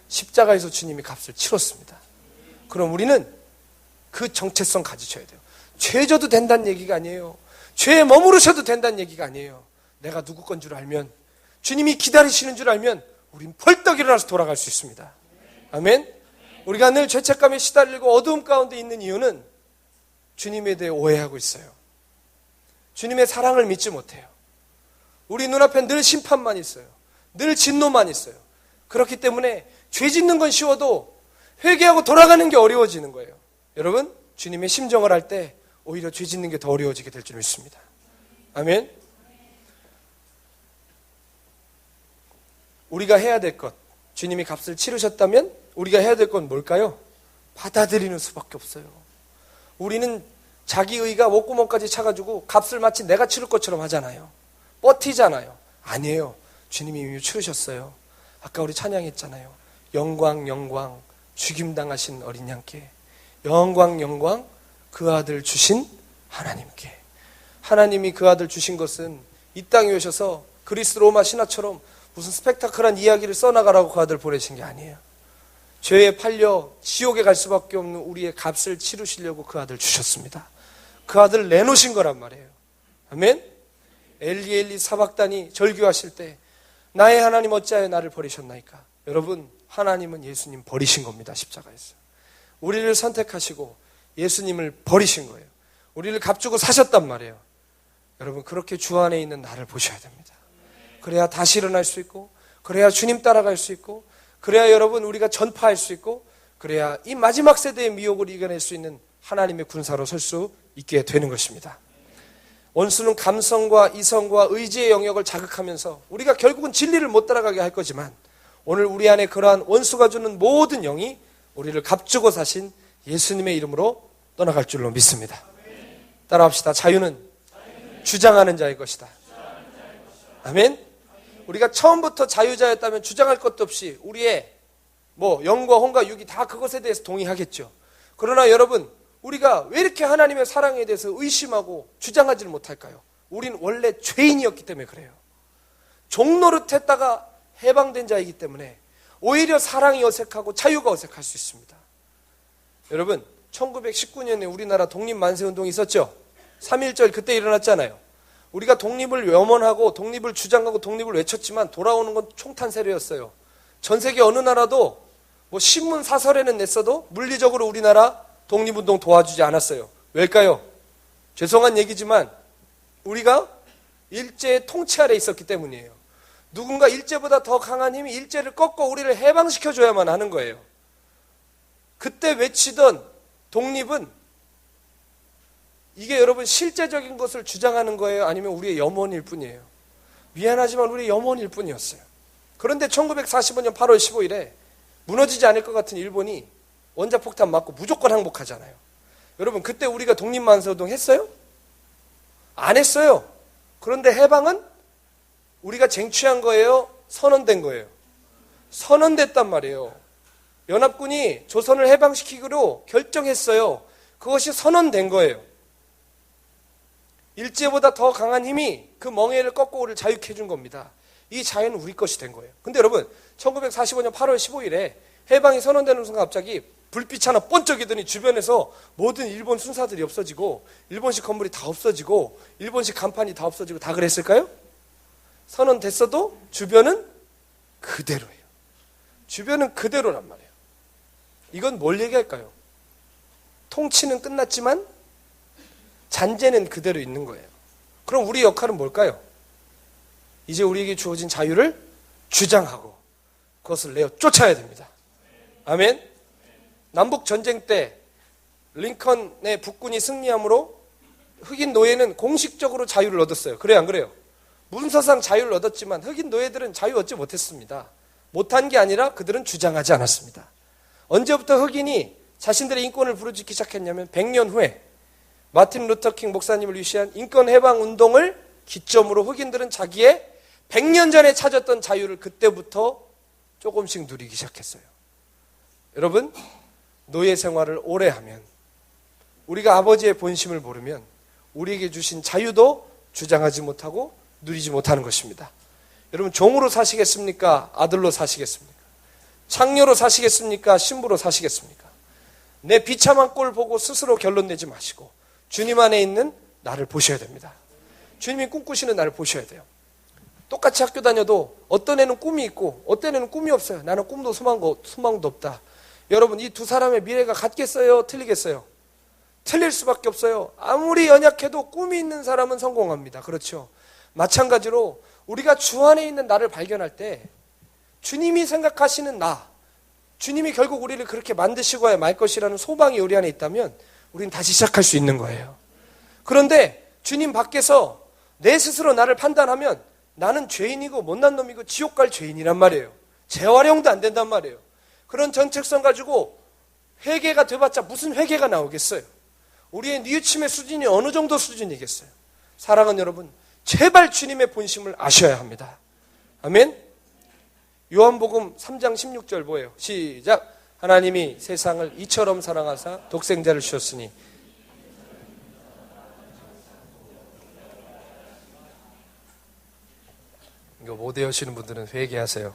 십자가에서 주님이 값을 치렀습니다. 그럼 우리는 그 정체성 가지셔야 돼요. 죄 져도 된다는 얘기가 아니에요. 죄에 머무르셔도 된다는 얘기가 아니에요. 내가 누구 건 줄 알면, 주님이 기다리시는 줄 알면 우린 벌떡 일어나서 돌아갈 수 있습니다. 아멘? 우리가 늘 죄책감에 시달리고 어두움 가운데 있는 이유는 주님에 대해 오해하고 있어요. 주님의 사랑을 믿지 못해요. 우리 눈앞에 늘 심판만 있어요. 늘 진노만 있어요. 그렇기 때문에 죄 짓는 건 쉬워도 회개하고 돌아가는 게 어려워지는 거예요. 여러분, 주님의 심정을 할 때 오히려 죄 짓는 게 더 어려워지게 될 줄 믿습니다. 아멘. 우리가 해야 될 것, 주님이 값을 치르셨다면 우리가 해야 될 건 뭘까요? 받아들이는 수밖에 없어요. 우리는 자기의가 목구멍까지 차가지고 값을 마치 내가 치를 것처럼 하잖아요. 버티잖아요. 아니에요. 주님이 이미 치르셨어요. 아까 우리 찬양했잖아요. 영광 영광 죽임당하신 어린 양께, 영광 영광 그 아들 주신 하나님께. 하나님이 그 아들 주신 것은 이 땅에 오셔서 그리스 로마 신화처럼 무슨 스펙타클한 이야기를 써나가라고 그 아들 보내신 게 아니에요. 죄에 팔려 지옥에 갈 수밖에 없는 우리의 값을 치르시려고 그 아들 주셨습니다. 그 아들 내놓으신 거란 말이에요. 아멘? 엘리 엘리 사박단이 절규하실 때 나의 하나님 어찌하여 나를 버리셨나이까. 여러분, 하나님은 예수님 버리신 겁니다. 십자가에서 우리를 선택하시고 예수님을 버리신 거예요. 우리를 값주고 사셨단 말이에요. 여러분, 그렇게 주 안에 있는 나를 보셔야 됩니다. 그래야 다시 일어날 수 있고, 그래야 주님 따라갈 수 있고, 그래야 여러분 우리가 전파할 수 있고, 그래야 이 마지막 세대의 미혹을 이겨낼 수 있는 하나님의 군사로 설 수 있게 되는 것입니다. 원수는 감성과 이성과 의지의 영역을 자극하면서 우리가 결국은 진리를 못 따라가게 할 거지만, 오늘 우리 안에 그러한 원수가 주는 모든 영이 우리를 값주고 사신 예수님의 이름으로 떠나갈 줄로 믿습니다. 따라합시다. 자유는 주장하는 자의 것이다. 아멘. 우리가 처음부터 자유자였다면 주장할 것도 없이 우리의 영과 혼과 육이 다 그것에 대해서 동의하겠죠. 그러나 여러분, 우리가 왜 이렇게 하나님의 사랑에 대해서 의심하고 주장하지를 못할까요? 우린 원래 죄인이었기 때문에 그래요. 종노릇했다가 해방된 자이기 때문에 오히려 사랑이 어색하고 자유가 어색할 수 있습니다. 여러분, 1919년에 우리나라 독립만세운동이 있었죠. 3.1절 그때 일어났잖아요. 우리가 독립을 염원하고 독립을 주장하고 독립을 외쳤지만 돌아오는 건 총탄 세례였어요. 전 세계 어느 나라도 신문 사설에는 냈어도 물리적으로 우리나라 독립운동 도와주지 않았어요. 왜일까요? 죄송한 얘기지만 우리가 일제의 통치 아래 있었기 때문이에요. 누군가 일제보다 더 강한 힘이 일제를 꺾고 우리를 해방시켜줘야만 하는 거예요. 그때 외치던 독립은 이게 여러분 실제적인 것을 주장하는 거예요? 아니면 우리의 염원일 뿐이에요? 미안하지만 우리의 염원일 뿐이었어요. 그런데 1945년 8월 15일에 무너지지 않을 것 같은 일본이 원자폭탄 맞고 무조건 항복하잖아요. 여러분, 그때 우리가 독립만세운동 했어요? 안 했어요. 그런데 해방은 우리가 쟁취한 거예요? 선언된 거예요? 선언됐단 말이에요. 연합군이 조선을 해방시키기로 결정했어요. 그것이 선언된 거예요. 일제보다 더 강한 힘이 그 멍에를 꺾고 우리를 자유케 해준 겁니다. 이 자유는 우리 것이 된 거예요. 근데 여러분, 1945년 8월 15일에 해방이 선언되는 순간 갑자기 불빛 하나 번쩍이더니 주변에서 모든 일본 순사들이 없어지고 일본식 건물이 다 없어지고 일본식 간판이 다 없어지고 다 그랬을까요? 선언됐어도 주변은 그대로예요. 주변은 그대로란 말이에요. 이건 뭘 얘기할까요? 통치는 끝났지만 잔재는 그대로 있는 거예요. 그럼 우리 역할은 뭘까요? 이제 우리에게 주어진 자유를 주장하고 그것을 내어 쫓아야 됩니다. 아멘. 남북전쟁 때 링컨의 북군이 승리함으로 흑인 노예는 공식적으로 자유를 얻었어요. 그래요, 안 그래요? 문서상 자유를 얻었지만 흑인 노예들은 자유 얻지 못했습니다. 못한 게 아니라 그들은 주장하지 않았습니다. 언제부터 흑인이 자신들의 인권을 부르짖기 시작했냐면 100년 후에 마틴 루터킹 목사님을 위시한 인권해방운동을 기점으로 흑인들은 자기의 100년 전에 찾았던 자유를 그때부터 조금씩 누리기 시작했어요. 여러분, 노예 생활을 오래 하면, 우리가 아버지의 본심을 모르면 우리에게 주신 자유도 주장하지 못하고 누리지 못하는 것입니다. 여러분, 종으로 사시겠습니까? 아들로 사시겠습니까? 창녀로 사시겠습니까? 신부로 사시겠습니까? 내 비참한 꼴 보고 스스로 결론 내지 마시고 주님 안에 있는 나를 보셔야 됩니다. 주님이 꿈꾸시는 나를 보셔야 돼요. 똑같이 학교 다녀도 어떤 애는 꿈이 있고 어떤 애는 꿈이 없어요. 나는 꿈도 소망도 없다. 여러분, 이 두 사람의 미래가 같겠어요? 틀리겠어요? 틀릴 수밖에 없어요. 아무리 연약해도 꿈이 있는 사람은 성공합니다. 그렇죠? 마찬가지로 우리가 주 안에 있는 나를 발견할 때 주님이 생각하시는 나, 주님이 결국 우리를 그렇게 만드시고 말 것이라는 소망이 우리 안에 있다면 우리는 다시 시작할 수 있는 거예요. 그런데 주님 밖에서 내 스스로 나를 판단하면 나는 죄인이고 못난 놈이고 지옥 갈 죄인이란 말이에요. 재활용도 안 된단 말이에요. 그런 정체성 가지고 회개가 돼봤자 무슨 회개가 나오겠어요? 우리의 뉘우침의 수준이 어느 정도 수준이겠어요? 사랑하는 여러분, 제발 주님의 본심을 아셔야 합니다. 아멘? 요한복음 3장 16절 뭐예요? 시작! 하나님이 세상을 이처럼 사랑하사 독생자를 주셨으니. 이거 못 외우시는 분들은 회개하세요.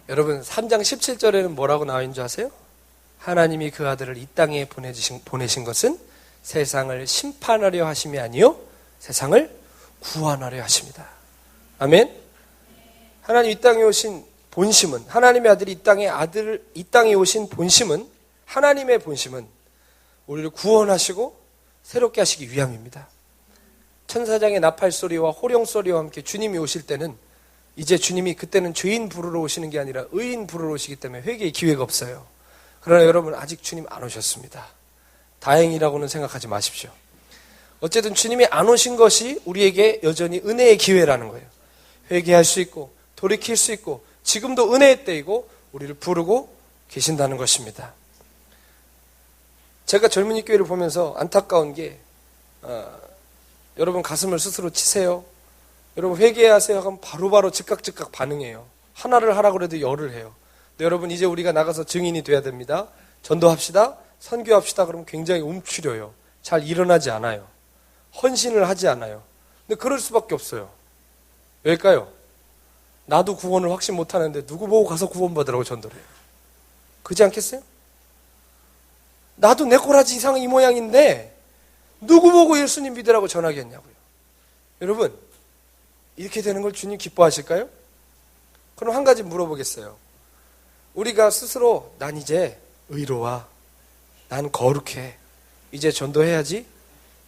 여러분, 3장 17절에는 뭐라고 나와 있는 줄 아세요? 하나님이 그 아들을 이 땅에 보내신 것은 세상을 심판하려 하심이 아니요 세상을 구원하려 하십니다. 아멘. 하나님 이 땅에 오신 본심은, 하나님의 아들이 이 땅에 오신 본심은, 하나님의 본심은 우리를 구원하시고 새롭게 하시기 위함입니다. 천사장의 나팔 소리와 호령 소리와 함께 주님이 오실 때는 이제 주님이 그때는 죄인 부르러 오시는 게 아니라 의인 부르러 오시기 때문에 회개의 기회가 없어요. 그러나 여러분, 아직 주님 안 오셨습니다. 다행이라고는 생각하지 마십시오. 어쨌든 주님이 안 오신 것이 우리에게 여전히 은혜의 기회라는 거예요. 회개할 수 있고 돌이킬 수 있고 지금도 은혜의 때이고 우리를 부르고 계신다는 것입니다. 제가 젊은이 교회를 보면서 안타까운 게 여러분 가슴을 스스로 치세요. 여러분 회개하세요 하면 바로바로 즉각 반응해요. 하나를 하라고 해도 열을 해요. 근데 여러분, 이제 우리가 나가서 증인이 돼야 됩니다. 전도합시다. 선교합시다. 그러면 굉장히 움츠려요. 잘 일어나지 않아요. 헌신을 하지 않아요. 근데 그럴 수밖에 없어요. 왜일까요? 나도 구원을 확신 못하는데 누구 보고 가서 구원받으라고 전도를 해요. 그렇지 않겠어요? 나도 내 꼬라지 이상 이 모양인데 누구 보고 예수님 믿으라고 전하겠냐고요. 여러분, 이렇게 되는 걸 주님 기뻐하실까요? 그럼 한 가지 물어보겠어요. 우리가 스스로 난 이제 의로와, 난 거룩해, 이제 전도해야지,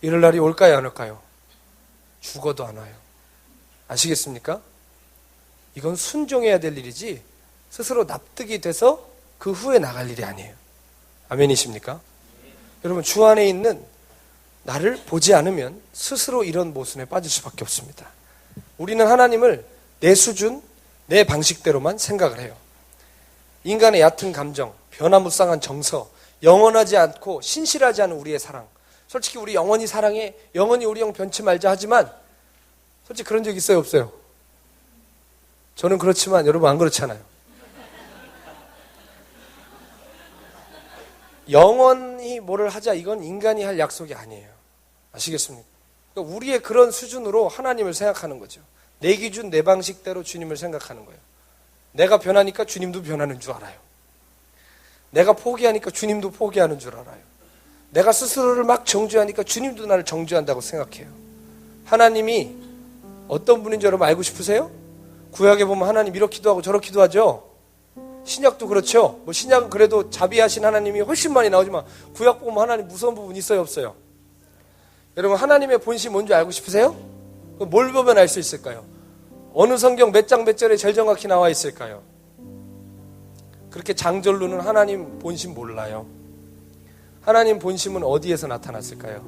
이럴 날이 올까요 안 올까요? 죽어도 안 와요. 아시겠습니까? 이건 순종해야 될 일이지 스스로 납득이 돼서 그 후에 나갈 일이 아니에요. 아멘이십니까? 여러분, 주 안에 있는 나를 보지 않으면 스스로 이런 모순에 빠질 수밖에 없습니다. 우리는 하나님을 내 수준, 내 방식대로만 생각을 해요. 인간의 얕은 감정, 변화무쌍한 정서, 영원하지 않고 신실하지 않은 우리의 사랑. 솔직히 우리 영원히 사랑해, 영원히 우리 영 변치 말자 하지만 솔직히 그런 적 있어요, 없어요? 저는 그렇지만 여러분 안 그렇잖아요. 영원히 뭐를 하자, 이건 인간이 할 약속이 아니에요. 아시겠습니까? 그러니까 우리의 그런 수준으로 하나님을 생각하는 거죠. 내 기준, 내 방식대로 주님을 생각하는 거예요. 내가 변하니까 주님도 변하는 줄 알아요. 내가 포기하니까 주님도 포기하는 줄 알아요. 내가 스스로를 막 정죄하니까 주님도 나를 정죄한다고 생각해요. 하나님이 어떤 분인지 여러분 알고 싶으세요? 구약에 보면 하나님 이렇기도 하고 저렇기도 하죠. 신약도 그렇죠. 뭐 신약은 그래도 자비하신 하나님이 훨씬 많이 나오지만 구약 보면 하나님 무서운 부분 있어요, 없어요? 여러분, 하나님의 본심 뭔지 알고 싶으세요? 뭘 보면 알 수 있을까요? 어느 성경 몇 장 몇 절에 제일 정확히 나와 있을까요? 그렇게 장절로는 하나님 본심 몰라요. 하나님 본심은 어디에서 나타났을까요?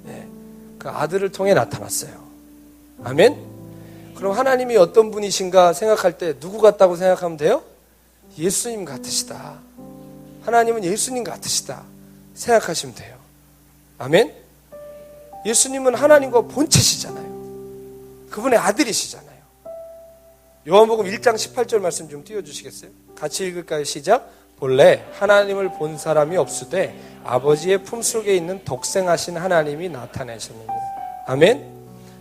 네, 그 아들을 통해 나타났어요. 아멘? 그럼 하나님이 어떤 분이신가 생각할 때 누구 같다고 생각하면 돼요? 예수님 같으시다. 하나님은 예수님 같으시다 생각하시면 돼요. 아멘? 예수님은 하나님과 본체시잖아요. 그분의 아들이시잖아요. 요한복음 1장 18절 말씀 좀 띄워주시겠어요? 같이 읽을까요? 시작. 본래 하나님을 본 사람이 없으되 아버지의 품속에 있는 독생하신 하나님이 나타내셨느니라. 아멘.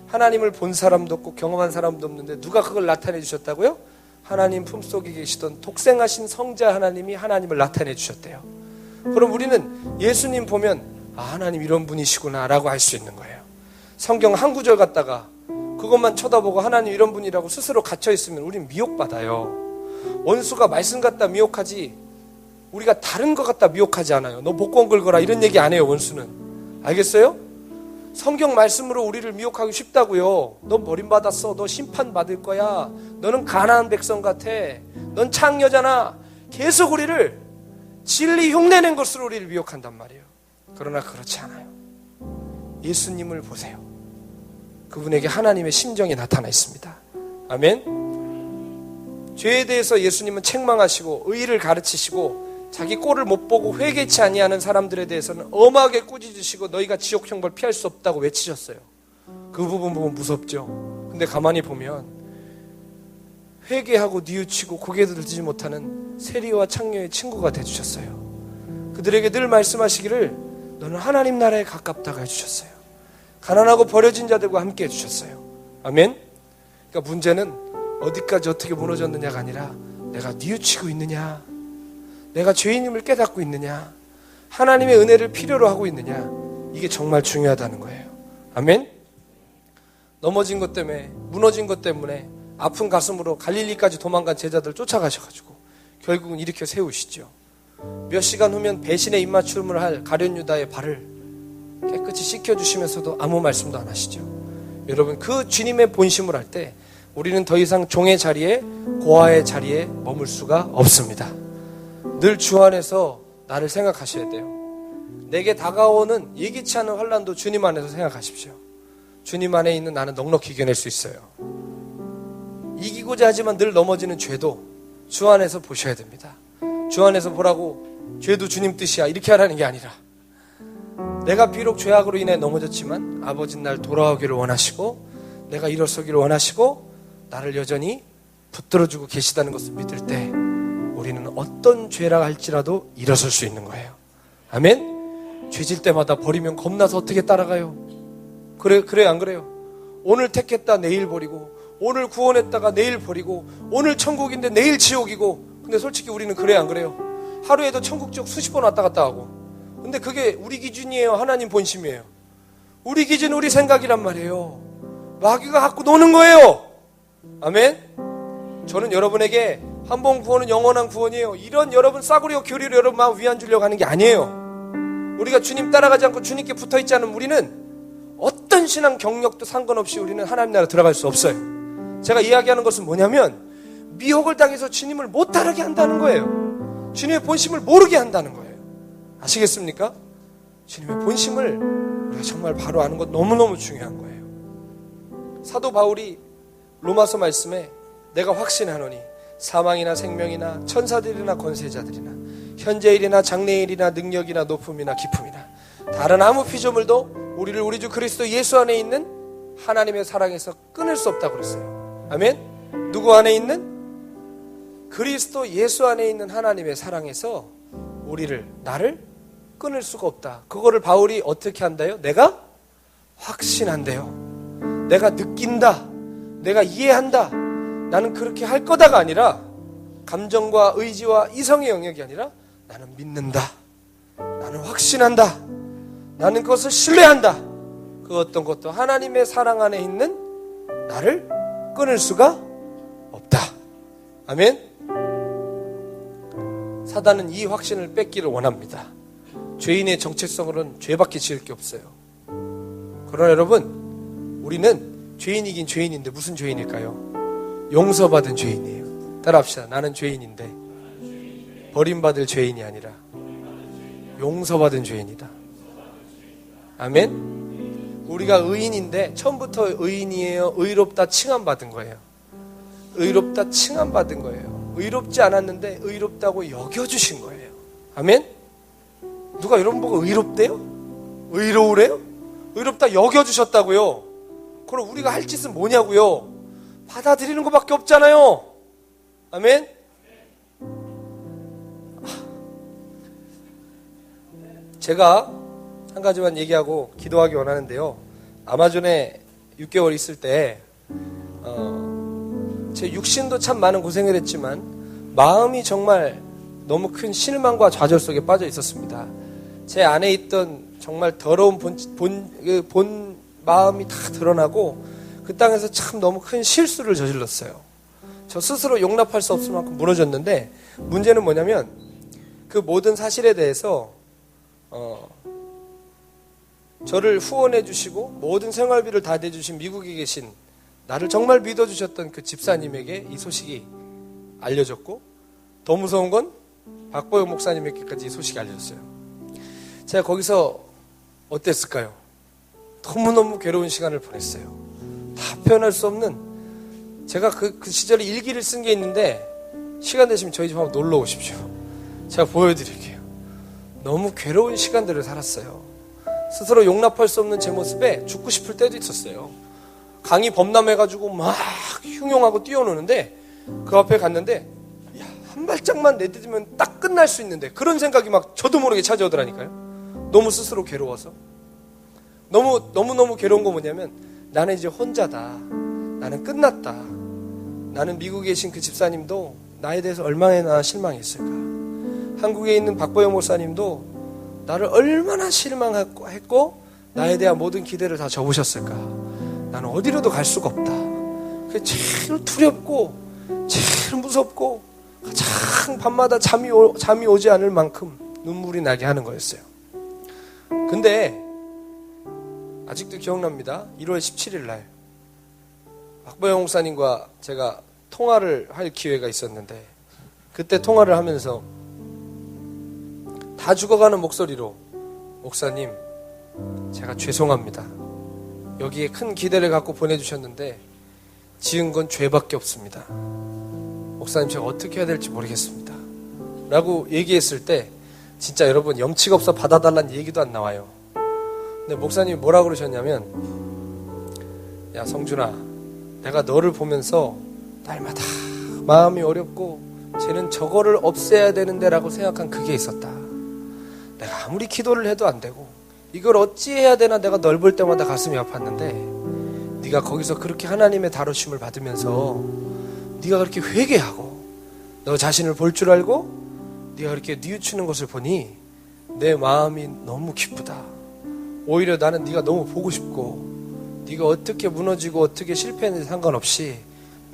하나님을 본 사람도 없고 경험한 사람도 없는데 누가 그걸 나타내 주셨다고요? 하나님 품속에 계시던 독생하신 성자 하나님이 하나님을 나타내 주셨대요. 그럼 우리는 예수님 보면 하나님 이런 분이시구나 라고 알 수 있는 거예요. 성경 한 구절 갖다가 그것만 쳐다보고 하나님 이런 분이라고 스스로 갇혀있으면 우리는 미혹받아요. 원수가 말씀 갖다 미혹하지 우리가 다른 것 갖다 미혹하지 않아요. 너 복권 긁어라 이런 얘기 안 해요. 원수는. 알겠어요? 성경 말씀으로 우리를 미혹하기 쉽다고요. 너 버림받았어. 너 심판받을 거야. 너는 가나안 백성 같아. 넌 창녀잖아. 계속 우리를 진리 흉내낸 것으로 우리를 미혹한단 말이에요. 그러나 그렇지 않아요. 예수님을 보세요. 그분에게 하나님의 심정이 나타나 있습니다. 아멘. 죄에 대해서 예수님은 책망하시고 의의를 가르치시고 자기 꼴을 못 보고 회개치 아니하는 사람들에 대해서는 엄하게 꾸짖으시고 너희가 지옥 형벌 피할 수 없다고 외치셨어요. 그 부분 보면 무섭죠. 근데 가만히 보면 회개하고 뉘우치고 고개 들지 못하는 세리와 창녀의 친구가 되주셨어요. 그들에게 늘 말씀하시기를 너는 하나님 나라에 가깝다고 해주셨어요. 가난하고 버려진 자들과 함께 해주셨어요. 아멘. 그러니까 문제는 어디까지 어떻게 무너졌느냐가 아니라 내가 뉘우치고 있느냐, 내가 죄인임을 깨닫고 있느냐, 하나님의 은혜를 필요로 하고 있느냐, 이게 정말 중요하다는 거예요. 아멘. 넘어진 것 때문에, 무너진 것 때문에 아픈 가슴으로 갈릴리까지 도망간 제자들 쫓아가셔가지고 결국은 일으켜 세우시죠. 몇 시간 후면 배신의 입맞춤을 할 가룟 유다의 발을 깨끗이 씻겨주시면서도 아무 말씀도 안 하시죠. 여러분, 그 주님의 본심을 할 때 우리는 더 이상 종의 자리에, 고아의 자리에 머물 수가 없습니다. 늘 주 안에서 나를 생각하셔야 돼요. 내게 다가오는 예기치 않은 환난도 주님 안에서 생각하십시오. 주님 안에 있는 나는 넉넉히 이겨낼 수 있어요. 이기고자 하지만 늘 넘어지는 죄도 주 안에서 보셔야 됩니다. 주 안에서 보라고 죄도 주님 뜻이야 이렇게 하라는 게 아니라, 내가 비록 죄악으로 인해 넘어졌지만 아버지는 날 돌아오기를 원하시고 내가 일어서기를 원하시고 나를 여전히 붙들어주고 계시다는 것을 믿을 때 우리는 어떤 죄라 할지라도 일어설 수 있는 거예요. 아멘. 죄질 때마다 버리면 겁나서 어떻게 따라가요? 그래요 안 그래요? 오늘 택했다 내일 버리고, 오늘 구원했다가 내일 버리고, 오늘 천국인데 내일 지옥이고. 근데 솔직히 우리는 그래요 안 그래요? 하루에도 천국 지옥 수십 번 왔다 갔다 하고. 근데 그게 우리 기준이에요? 하나님 본심이에요? 우리 기준, 우리 생각이란 말이에요. 마귀가 갖고 노는 거예요. 아멘. 저는 여러분에게 한 번 구원은 영원한 구원이에요. 이런 여러분 싸구려 교리로 여러분 마음 위안 주려고 하는 게 아니에요. 우리가 주님 따라가지 않고 주님께 붙어있지 않으면 우리는 어떤 신앙 경력도 상관없이 우리는 하나님 나라 들어갈 수 없어요. 제가 이야기하는 것은 뭐냐면 미혹을 당해서 주님을 못 따르게 한다는 거예요. 주님의 본심을 모르게 한다는 거예요. 아시겠습니까? 주님의 본심을 우리가 정말 바로 아는 것 너무너무 중요한 거예요. 사도 바울이 로마서 말씀에 내가 확신하노니 사망이나 생명이나 천사들이나 권세자들이나 현재일이나 장래일이나 능력이나 높음이나 깊음이나 다른 아무 피조물도 우리를 우리 주 그리스도 예수 안에 있는 하나님의 사랑에서 끊을 수 없다고 그랬어요. 아멘. 누구 안에 있는? 그리스도 예수 안에 있는 하나님의 사랑에서 나를 끊을 수가 없다. 그거를 바울이 어떻게 한다요? 내가 확신한대요. 내가 느낀다. 내가 이해한다. 나는 그렇게 할 거다가 아니라, 감정과 의지와 이성의 영역이 아니라 나는 믿는다. 나는 확신한다. 나는 그것을 신뢰한다. 그 어떤 것도 하나님의 사랑 안에 있는 나를 끊을 수가 없다. 아멘. 사단은 이 확신을 뺏기를 원합니다. 죄인의 정체성으로는 죄밖에 지을 게 없어요. 그러나 여러분, 우리는 죄인이긴 죄인인데 무슨 죄인일까요? 용서받은 죄인이에요. 따라합시다. 나는 죄인인데 버림받을 죄인이 아니라 용서받은 죄인이다. 아멘. 우리가 의인인데 처음부터 의인이에요? 의롭다 칭함받은 거예요. 의롭다 칭함받은 거예요. 의롭지 않았는데 의롭다고 여겨주신 거예요. 아멘. 누가 여러분 보고 의롭대요? 의로우래요? 의롭다 여겨주셨다고요. 그럼 우리가 할 짓은 뭐냐고요? 받아들이는 것밖에 없잖아요. 아멘? 제가 한 가지만 얘기하고 기도하기 원하는데요. 아마존에 6개월 있을 때 제 육신도 참 많은 고생을 했지만 마음이 정말 너무 큰 실망과 좌절 속에 빠져 있었습니다. 제 안에 있던 정말 더러운 본 마음이 다 드러나고 그 땅에서 참 너무 큰 실수를 저질렀어요. 저 스스로 용납할 수 없을 만큼 무너졌는데 문제는 뭐냐면 그 모든 사실에 대해서 저를 후원해 주시고 모든 생활비를 다 대주신 미국에 계신 나를 정말 믿어주셨던 그 집사님에게 이 소식이 알려졌고 더 무서운 건 박보영 목사님에게까지 이 소식이 알려졌어요. 제가 거기서 어땠을까요? 너무너무 괴로운 시간을 보냈어요. 다 표현할 수 없는 제가 그 시절에 일기를 쓴 게 있는데 시간 되시면 저희 집 한번 놀러 오십시오. 제가 보여드릴게요. 너무 괴로운 시간들을 살았어요. 스스로 용납할 수 없는 제 모습에 죽고 싶을 때도 있었어요. 강이 범람해가지고 막 흉용하고 뛰어노는데 그 앞에 갔는데 야, 한 발짝만 내딛으면 딱 끝날 수 있는데 그런 생각이 막 저도 모르게 찾아오더라니까요. 너무 스스로 괴로워서. 너무너무 괴로운 거 뭐냐면 나는 이제 혼자다. 나는 끝났다. 나는 미국에 계신 그 집사님도 나에 대해서 얼마나 실망했을까. 한국에 있는 박보영 목사님도 나를 얼마나 실망했고 나에 대한 모든 기대를 다 접으셨을까. 나는 어디로도 갈 수가 없다. 그게 제일 두렵고 제일 무섭고 가장 밤마다 잠이 오지 않을 만큼 눈물이 나게 하는 거였어요. 근데 아직도 기억납니다. 1월 17일 날 박보영 목사님과 제가 통화를 할 기회가 있었는데 그때 통화를 하면서 다 죽어가는 목소리로 목사님 제가 죄송합니다. 여기에 큰 기대를 갖고 보내주셨는데 지은 건 죄밖에 없습니다. 목사님 제가 어떻게 해야 될지 모르겠습니다. 라고 얘기했을 때 진짜 여러분 염치가 없어 받아달라는 얘기도 안 나와요. 근데 목사님이 뭐라고 그러셨냐면 야 성준아 내가 너를 보면서 날마다 마음이 어렵고 쟤는 저거를 없애야 되는데 라고 생각한 그게 있었다. 내가 아무리 기도를 해도 안 되고 이걸 어찌해야 되나 내가 널 볼 때마다 가슴이 아팠는데 네가 거기서 그렇게 하나님의 다루심을 받으면서 네가 그렇게 회개하고 너 자신을 볼 줄 알고 네가 그렇게 뉘우치는 것을 보니 내 마음이 너무 기쁘다. 오히려 나는 네가 너무 보고 싶고 네가 어떻게 무너지고 어떻게 실패했는지 상관없이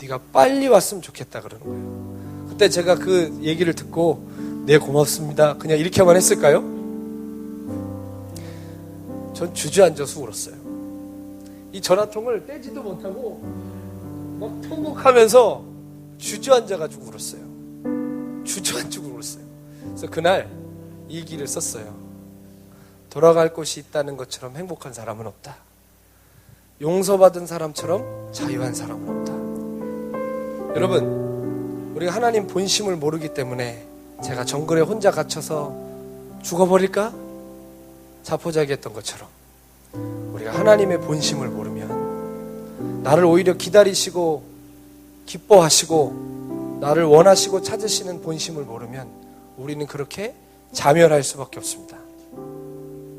네가 빨리 왔으면 좋겠다 그러는 거예요. 그때 제가 그 얘기를 듣고 네 고맙습니다 그냥 이렇게만 했을까요? 전 주저앉아서 울었어요. 이 전화통을 떼지도 못하고 막 통곡하면서 주저앉아가지고 울었어요. 주저앉고 울었어요. 그래서 그날 일기를 썼어요. 돌아갈 곳이 있다는 것처럼 행복한 사람은 없다. 용서받은 사람처럼 자유한 사람은 없다. 여러분 우리가 하나님 본심을 모르기 때문에 제가 정글에 혼자 갇혀서 죽어버릴까? 자포자기했던 것처럼 우리가 하나님의 본심을 모르면 나를 오히려 기다리시고 기뻐하시고 나를 원하시고 찾으시는 본심을 모르면 우리는 그렇게 자멸할 수밖에 없습니다.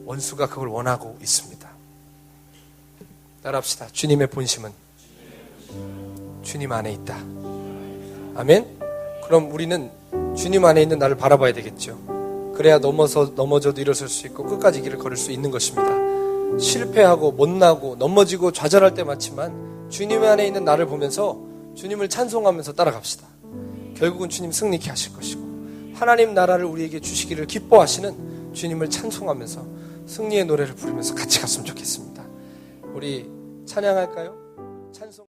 원수가 그걸 원하고 있습니다. 따라합시다. 주님의 본심은 주님 안에 있다. 아멘. 그럼 우리는 주님 안에 있는 나를 바라봐야 되겠죠. 그래야 넘어져도 일어설 수 있고 끝까지 길을 걸을 수 있는 것입니다. 실패하고 못나고 넘어지고 좌절할 때 많지만 주님 안에 있는 나를 보면서 주님을 찬송하면서 따라갑시다. 결국은 주님 승리케 하실 것이고 하나님 나라를 우리에게 주시기를 기뻐하시는 주님을 찬송하면서 승리의 노래를 부르면서 같이 갔으면 좋겠습니다. 우리 찬양할까요? 찬송.